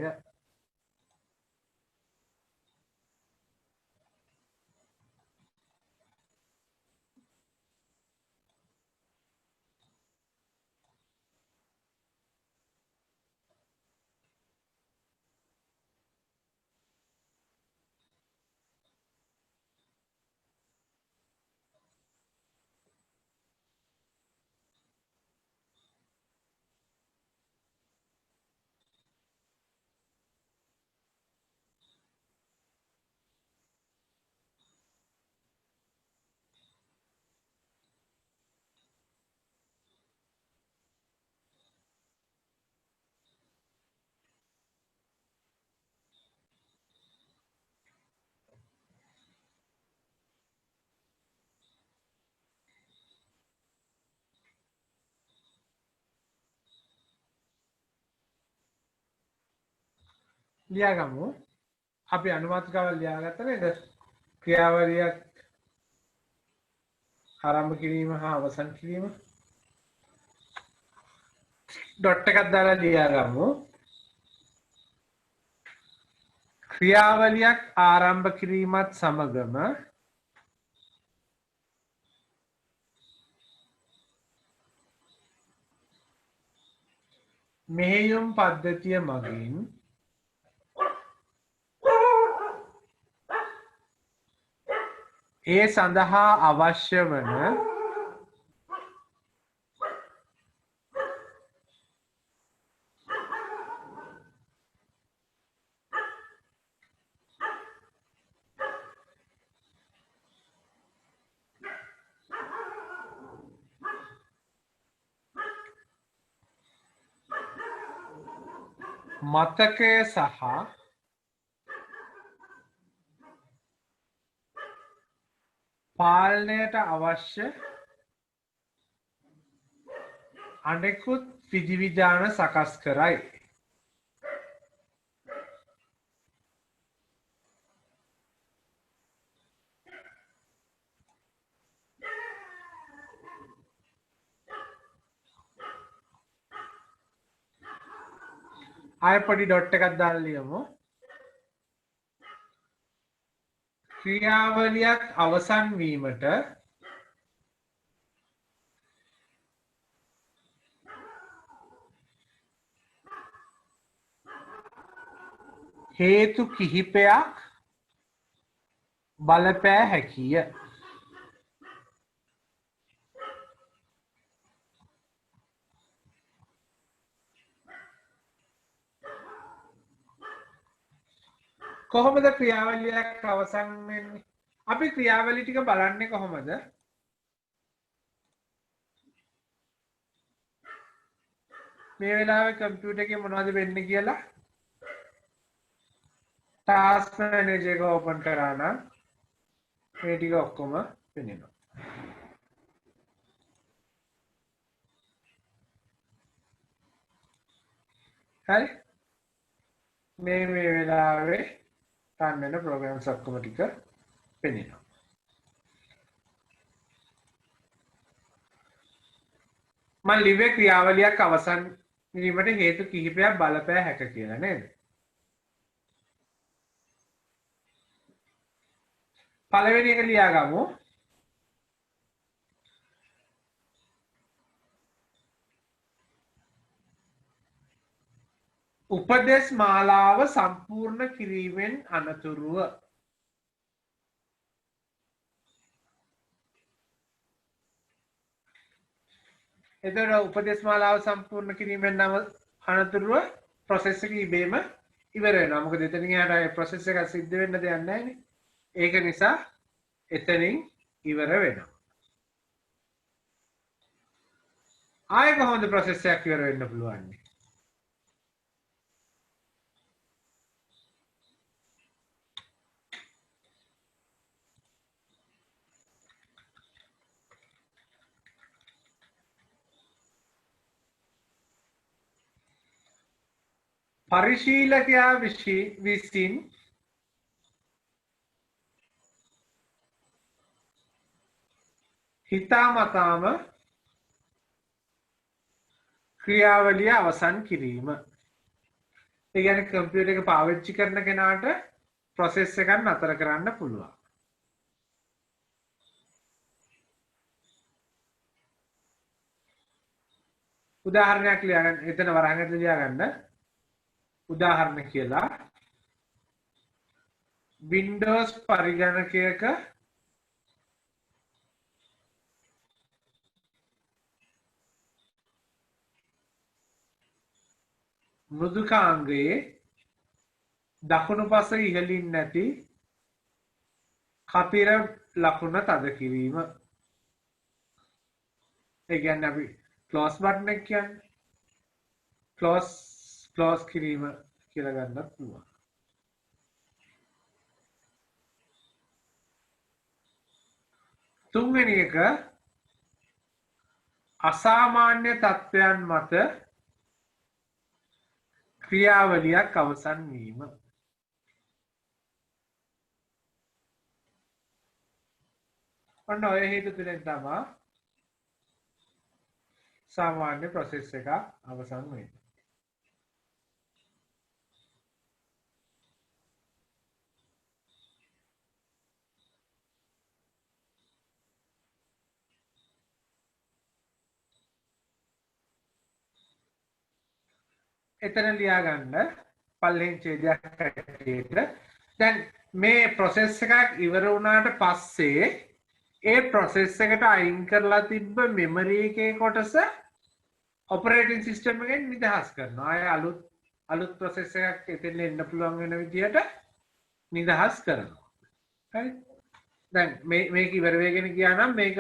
ලියාගමු. අපි අනුමාතිකාවල් ලියාගත්ත නේද? ක්‍රියාවලියක් ආරම්භ කිරීම හා අවසන් කිරීම. ඩොට් එකක් දාලා ලියාගමු. ක්‍රියාවලියක් ආරම්භ කිරීමත් සමගම මෙහෙයුම් පද්ධතිය මගින් ඒ සඳහා අවශ්‍ය වන මතකය සහ පාලනයට අවශ්‍ය අනෙකුත් විධිවිධාන සකස් කරයි. ආයෙ පොඩි ඩොට් එකක් දාලා ලියමු. ක්‍රියාවලියක් අවසන් වීමට හේතු කිහිපයක් බලපෑ හැකිය. කොහොමද ක්‍රියාවලියක් අවසන් වෙන්නේ? අපි ක්‍රියාවලිය ටික බලන්නේ කොහොමද? මේ වෙලාවේ කම්පියුටර් එකේ මොනවද වෙන්නේ කියලා ටාස්ක් මැනේජර් එක ඕපන් කරා නම් මේ ටික ඔක්කොම පෙනෙනවා. හරි? මේ වෙලාවේ රන් වෙන ප්‍රෝග්‍රෑම්ස් ඔක්කොම ටික පෙනෙනවා. මම ලිව්වේ ක්‍රියාවලියක් අවසන් වීමට හේතු කිහිපයක් බලපෑ හැක කියලා නේද? පළවෙනි එක ලියාගමු. උපදේශ මාලාව සම්පූර්ණ කිරීමෙන් අනතුරුව එතකොට උපදේශ මාලාව සම්පූර්ණ කිරීමෙන් අනතුරුව ප්‍රොසෙස් එක ඉබේම ඉවර වෙනවා. මොකද එතනින් එහාට ප්‍රොසෙස් එක සිද්ධ වෙන්න දෙයක් නැහැ නේ. ඒක නිසා එතනින් ඉවර වෙනවා. ආයෙ කොහොමද ප්‍රොසෙස් එකක් ඉවර වෙන්න පුළුවන්? පරිශීලකයා විසින් හිතාමතාම ක්‍රියාවලිය අවසන් කිරීම. ඒ කියන්නේ කම්පියුටර් එක පාවිච්චි කරන කෙනාට ප්‍රොසෙස් එකක් නතර කරන්න පුළුවන්. උදාහරණයක් ලියගන්න. එතන වරහන් ලියගන්න. උදාහරණ කියලා Windows පරිගණකයක මෘදුකාංගයේ දකුණු පස ඉහළින් නැති කතිර ලකුණ තද කිරීම. ඒ කියන්නේ අපි ක්ලෝස් බටන් එක කියන්නේ ක්ලෝස් කිරීම කියලා ගන්නත් පුළුවන්. තුන්වෙනි එක අසාමාන්‍ය තත්ත්වයන් මත ක්‍රියාවලියක් අවසන් වීම. ඔන්න ඔය හේතු තුනෙන් තමයි සාමාන්‍ය ප්‍රොසෙස් එක අවසන් වෙන්නේ. එතන ලියා ගන්න පල්ලෙන් ඡේදයක් හැටියට. දැන් මේ ප්‍රොසෙස් එකක් ඉවර වුණාට පස්සේ ඒ ප්‍රොසෙස් එකට අයින් කරලා තිබ්බ මෙමරි එකේ කොටස ඔපරේටින් සිස්ටම් එකෙන් නිදහස් කරනවා. ආය අලුත් ප්‍රොසෙස් එකක් එතෙන් එන්න පුළුවන් වෙන විදිහට නිදහස් කරනවා. හරි. දැන් මේක ඉවර වෙගෙන ගියා නම් මේක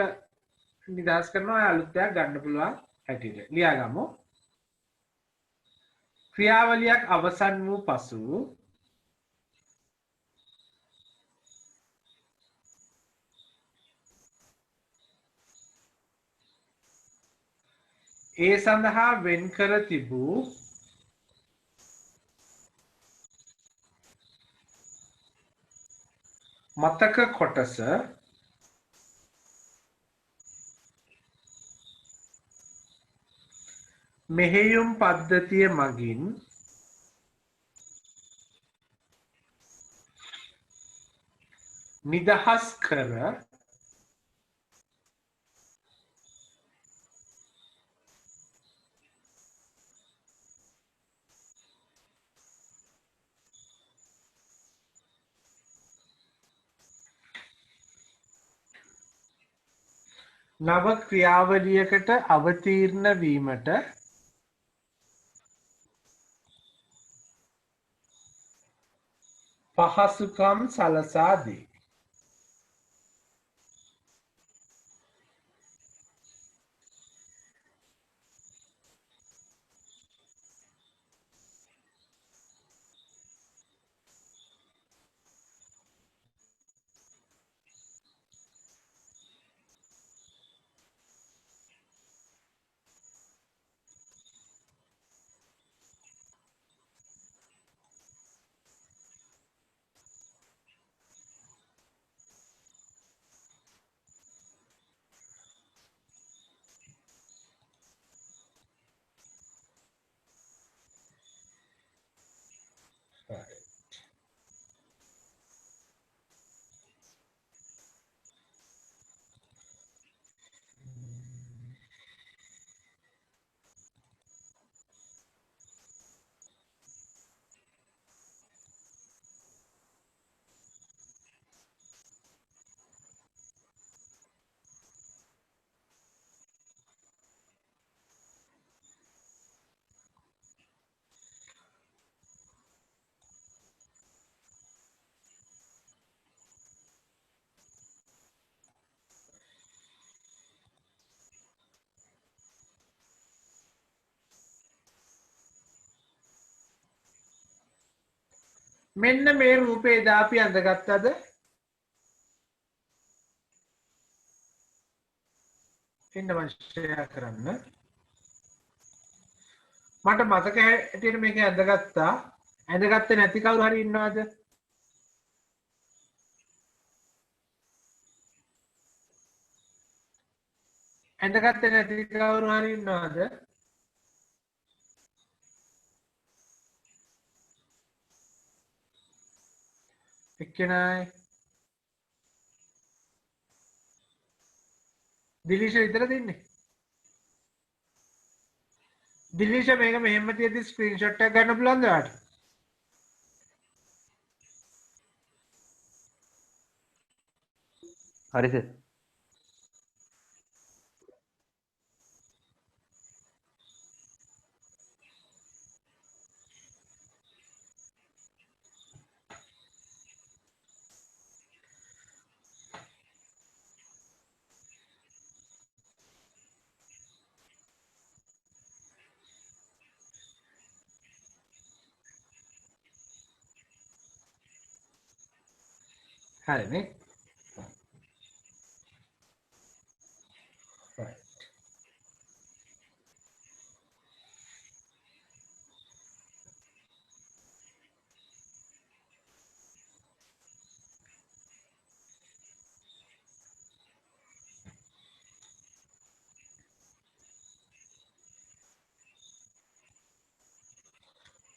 නිදහස් කරනවා අලුත් දෙයක් ගන්න පුළුවන් හැටියට. ලියාගමු. ක්‍රියාවලියක් අවසන් වූ පසු ඒ සඳහා වෙන් කර තිබූ මතක කොටස මෙහෙයුම් පද්ධතිය මගින් නිදහස් කර නව ක්‍රියාවලියකට අවතීර්ණ වීමට පහසුකම් සලසා දී. මෙන්න මේ රූපේ එදා අපි අඳගත්තද? එන්න මම ෂෙයා කරන්න. මට මතක හැටියට මේක ඇඳගත්තා. ඇඳගත්තේ නැති කවුරු හරි ඉන්නවද? ඇඳගත්තේ නැති කවුරු හරි ඉන්නවද? එක්කෙනායි දිලිෂ විතරද ඉන්නේ? දිලිෂ මේක මෙහෙම තියදී ස්ක්‍රීන්ෂොට් එකක් ගන්න පුළුවන්ද ඔයාලට? හරි සර්. හරිනේ. right.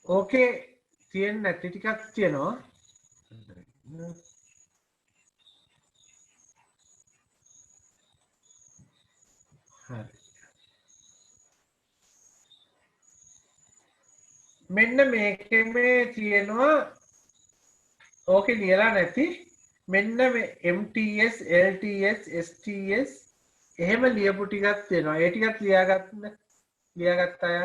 ඕකේ තියෙන නැති ටිකක් තියෙනවා. හරි. මෙන්න මේකේ මේ තියෙනවා ඕකේ ලියලා නැති මෙන්න මේ MTS LTS STS එහෙම ලියපු ටිකක් තියෙනවා. ඒ ටිකත් ලියාගත්ත අය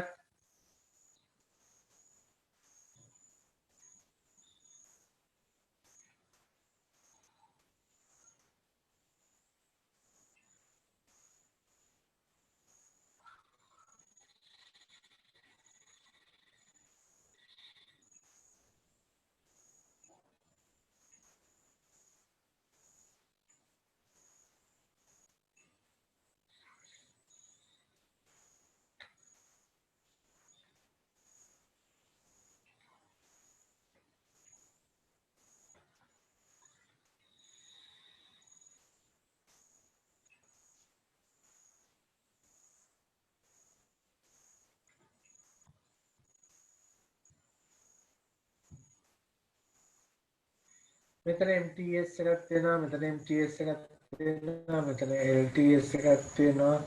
මෙතන MTS එකක් තියෙනවා මෙතන MTS එකක් තියෙනවා මෙතන LTS එකක් තියෙනවා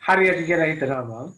හරියට කියලා හිතනවා මම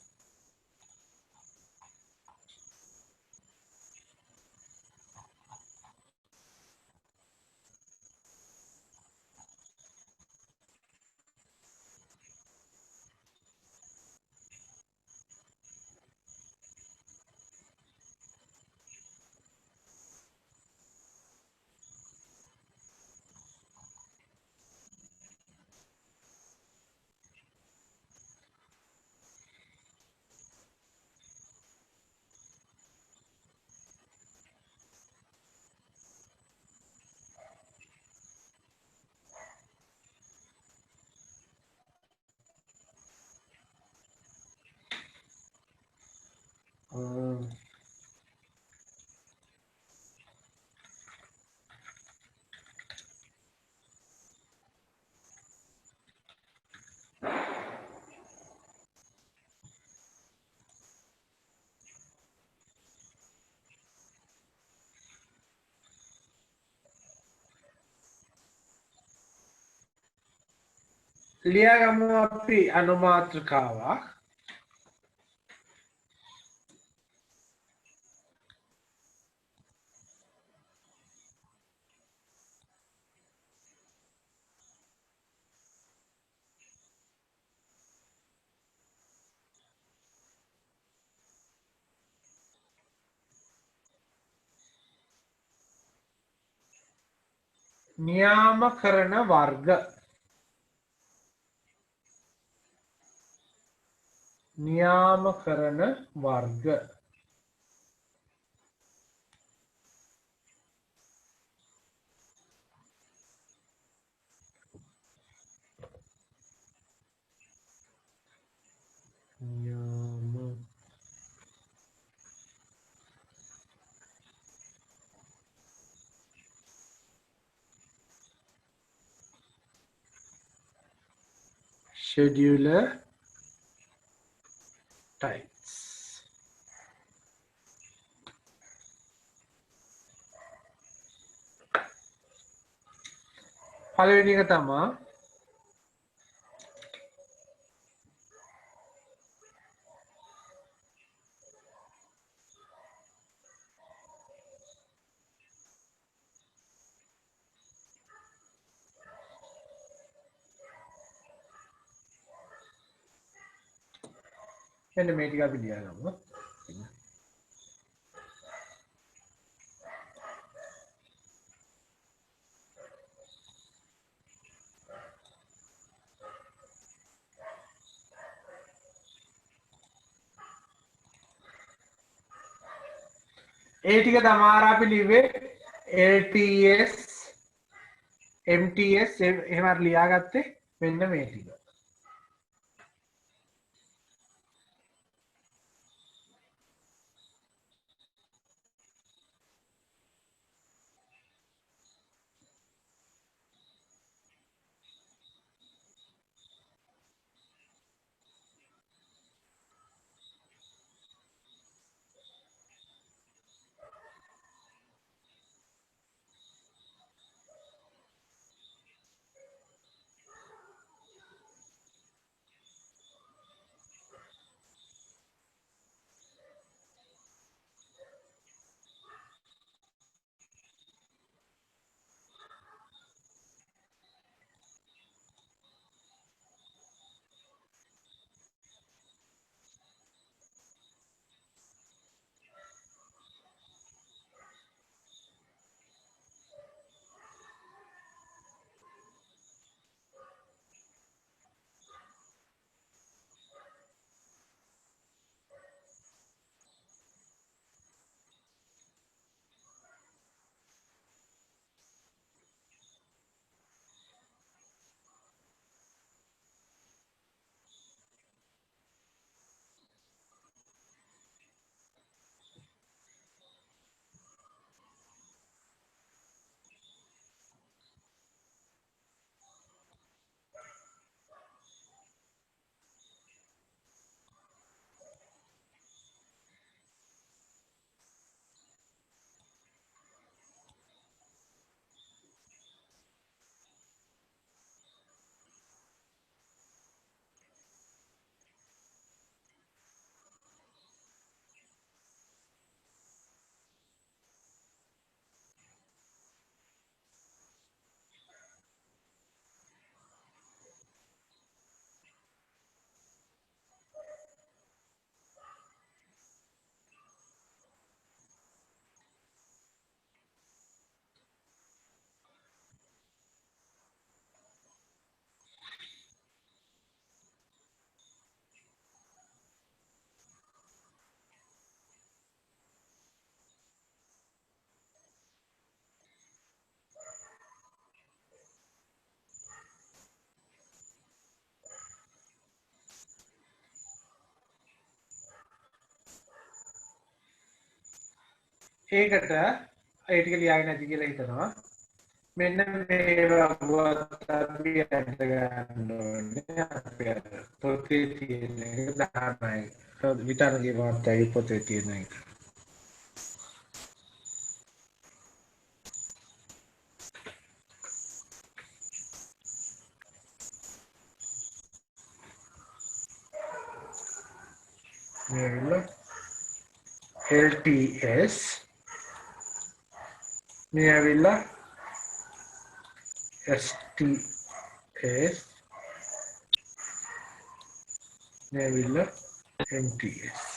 ලියාගමු අපි අනුමාත්‍රකාවක් නියාමකරණ වර්ග නියාමකරණ වර්ග scheduler types පළවෙනි එක තමයි මෙන්න මේ ටික අපි ලියාගමු ඒ ටික තමාර අපි ලිව්වේ LTS MTS එහෙම අර ලියාගත්තේ මෙන්න මේ ටික. ඒකට ඒ ටික ලියාගෙන නැති කියලා හිතනවා. මෙන්න මේවා වුවත් අපි අද ගන්න ඕනේ. අපි අර පොතේ තියෙන එක 19. විතරගේ වාර්තයි පොතේ තියෙන එක. මේ LTS මේ ඇවිල්ලා STS මේ ඇවිල්ලා MTS.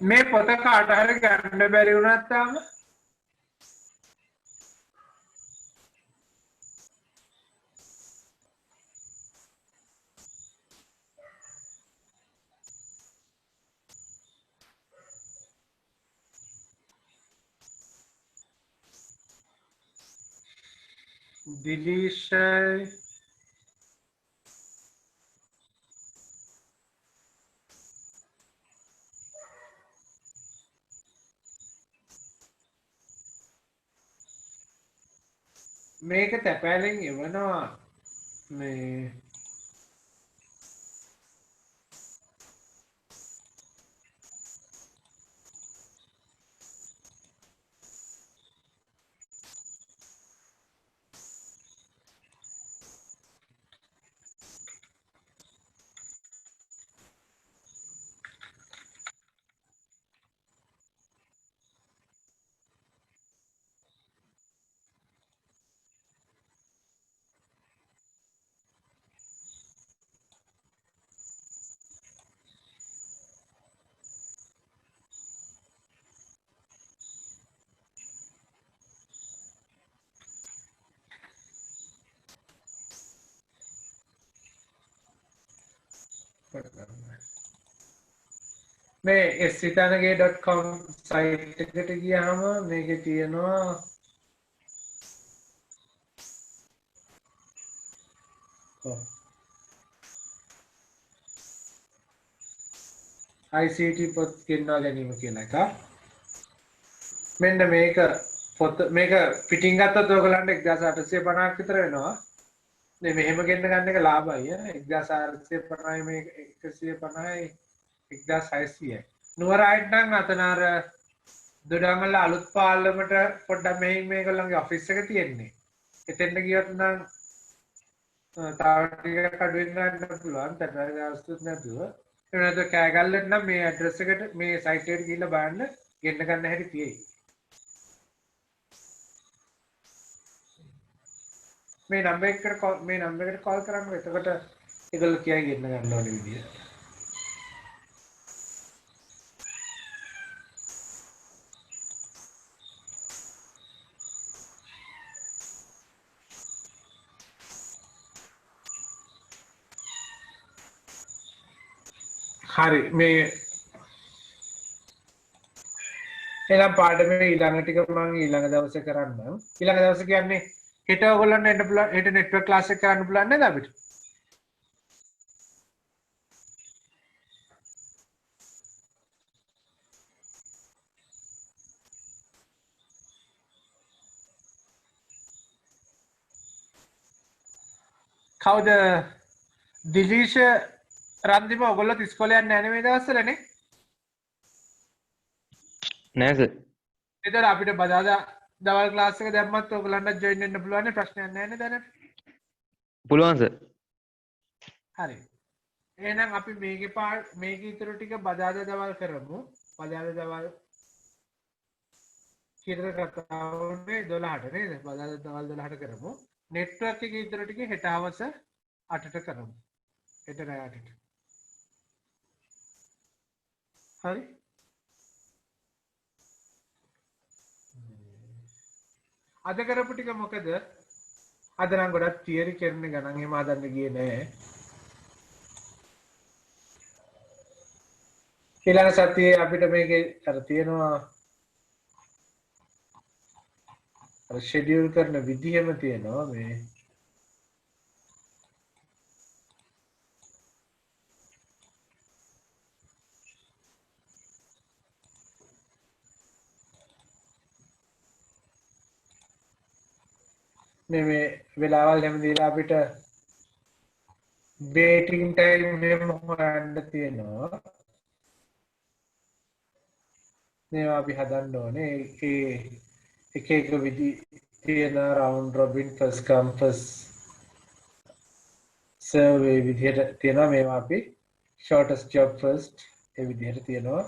මේ පොත කාට හරි ගන්න බැරි වුණත් තාම දිලීෂයි මේක තැපෑලෙන් එවනවා මේ මේ sitanage.com සයිට් එකට ගියාම මේකේ තියෙනවා ICT පොත් ගෙන්වා ගැනීම කියලා එක. මෙන්න මේක පොත මේක පිටින් ගත්තොත් ඔයගලන්ට 1850ක් විතර වෙනවා. මේ මෙහෙම ගෙන්න ගන්න එක ලාභයි. 1850යි මේ 150යි 1600යි. නුවර ආයෙත් නම් අතන අර දොඩංගල අලුත් පාලමට පොඩ්ඩක් මෙහින් මේගොල්ලන්ගේ ඔෆිස් එක තියෙන්නේ. එතෙන්ට ගියොත් නම් තව ටිකක් අඩුවෙන් ගන්න පුළුවන්. තත්පර අවස්ථුත් නැතුව. ඒ වෙනද කෑගල්ලෙන් නම් මේ ඇඩ්‍රස් එකට මේ සයිට් එකට ගිහිල්ලා බලන්න ගෙන්න ගන්න හැටි තියෙයි. මේ නම්බර් එකට කෝල් කරන්න. එතකොට ඒගොල්ලෝ කියයි ගෙන්න ගන්න ඕනේ විදිය. හරි මේ එනම් පාඩමේ ඊළඟ ටික මම ඊළඟ දවසේ කරන්නම්. ඊළඟ දවසේ කියන්නේ හෙට ඔයගොල්ලන්ට එන්න පුළුවන්. හෙට නෙට්වර්ක් ක්ලාස් එක කරන්න පුළුවන් නේද අපිට? කවුද දිලීෂ රන්දිම ඔයගොල්ලෝ ඉස්කෝලේ යන්නේ නැහැ නේ මේ දවස්වලනේ? නෑ සර්. එතකොට අපිට බදාදා දවල් ක්ලාස් එක දැම්මත් ඔයගොල්ලන්ට ජොයින් වෙන්න පුළුවන් නේ. ප්‍රශ්නයක් නැහැ නේ දැනට. පුළුවන් සර්. හරි. එහෙනම් අපි මේකේ ඉතුරු ටික බදාදා දවල් කරමු. බදාදා දවල් කීයද කතාවනේ 12ට නේද? බදාදා දවල් 12ට කරමු. නෙට්වර්ක් එකේ ඉතුරු ටික හෙට හවස 8ට කරමු. හෙට රෑ 8ට. හරි. අද කරපු ටික මොකද? අද නම් ගොඩක් තියරි කරන ගණන් එහෙම හදන්න ගියේ නෑ. ඊළඟ සතියේ අපිට මේකේ අර තියෙනවා අර ෂෙඩියුල් කරන විදිහම තියෙනවා මේ මේ වෙලාවල් හැම දීලා අපිට වේටිං ටයිම් එහෙම හොයන්න තියෙනවා. මේවා අපි හදන්න ඕනේ. ඒ එක එක විදි තියෙන රවුන්ඩ් රොබින් ෆස්ට් කම් ෆස්ට් සර්වේ විදිහට තියෙනවා. මේවා අපි shortest job first ඒ විදිහට තියෙනවා.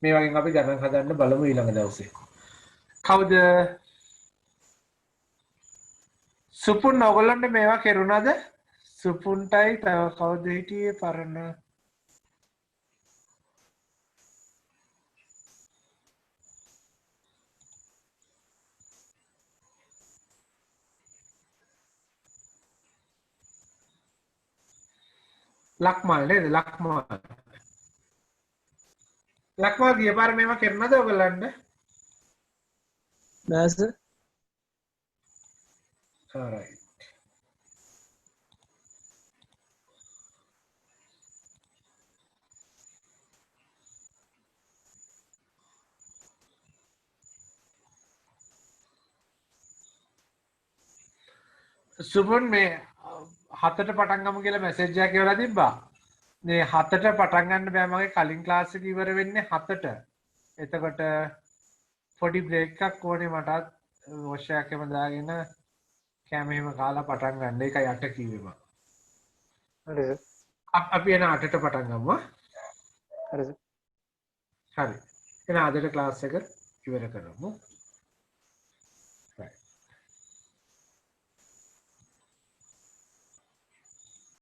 මේ වගේ අපි ගණන් හදන්න බලමු ඊළඟ දවසේ. කවුද සුපුන් ඔයගොල්ලන්ට මේවා කෙරුණාද? සුපුන්ටයි තව කවුද හිටියේ පරණ ලක්මාල් නේද? ලක්මාල් ගිය පාර මේවා කරනද ඔයගලන්ට? නෑ සර්. alright. සුබන් මේ 7ට පටන් ගමු කියලා මැසේජ් එකක් කියලා තිබ්බා. මේ 7ට පටන් ගන්න බෑ මගේ කලින් ක්ලාස් එක ඉවර වෙන්නේ 7ට. එතකොට පොඩි බ්‍රේක් එකක් ඕනේ මටත් වොෂ් එකක් එහෙම දාගෙන කැම එහෙම කාලා පටන් ගන්න. ඒකයි 8 කිව්වේ මම. හරි සර්. අපි එන 8ට පටන් ගමු. හරි සර්. හරි. එහෙනම් අදට ක්ලාස් එක ඉවර කරමු.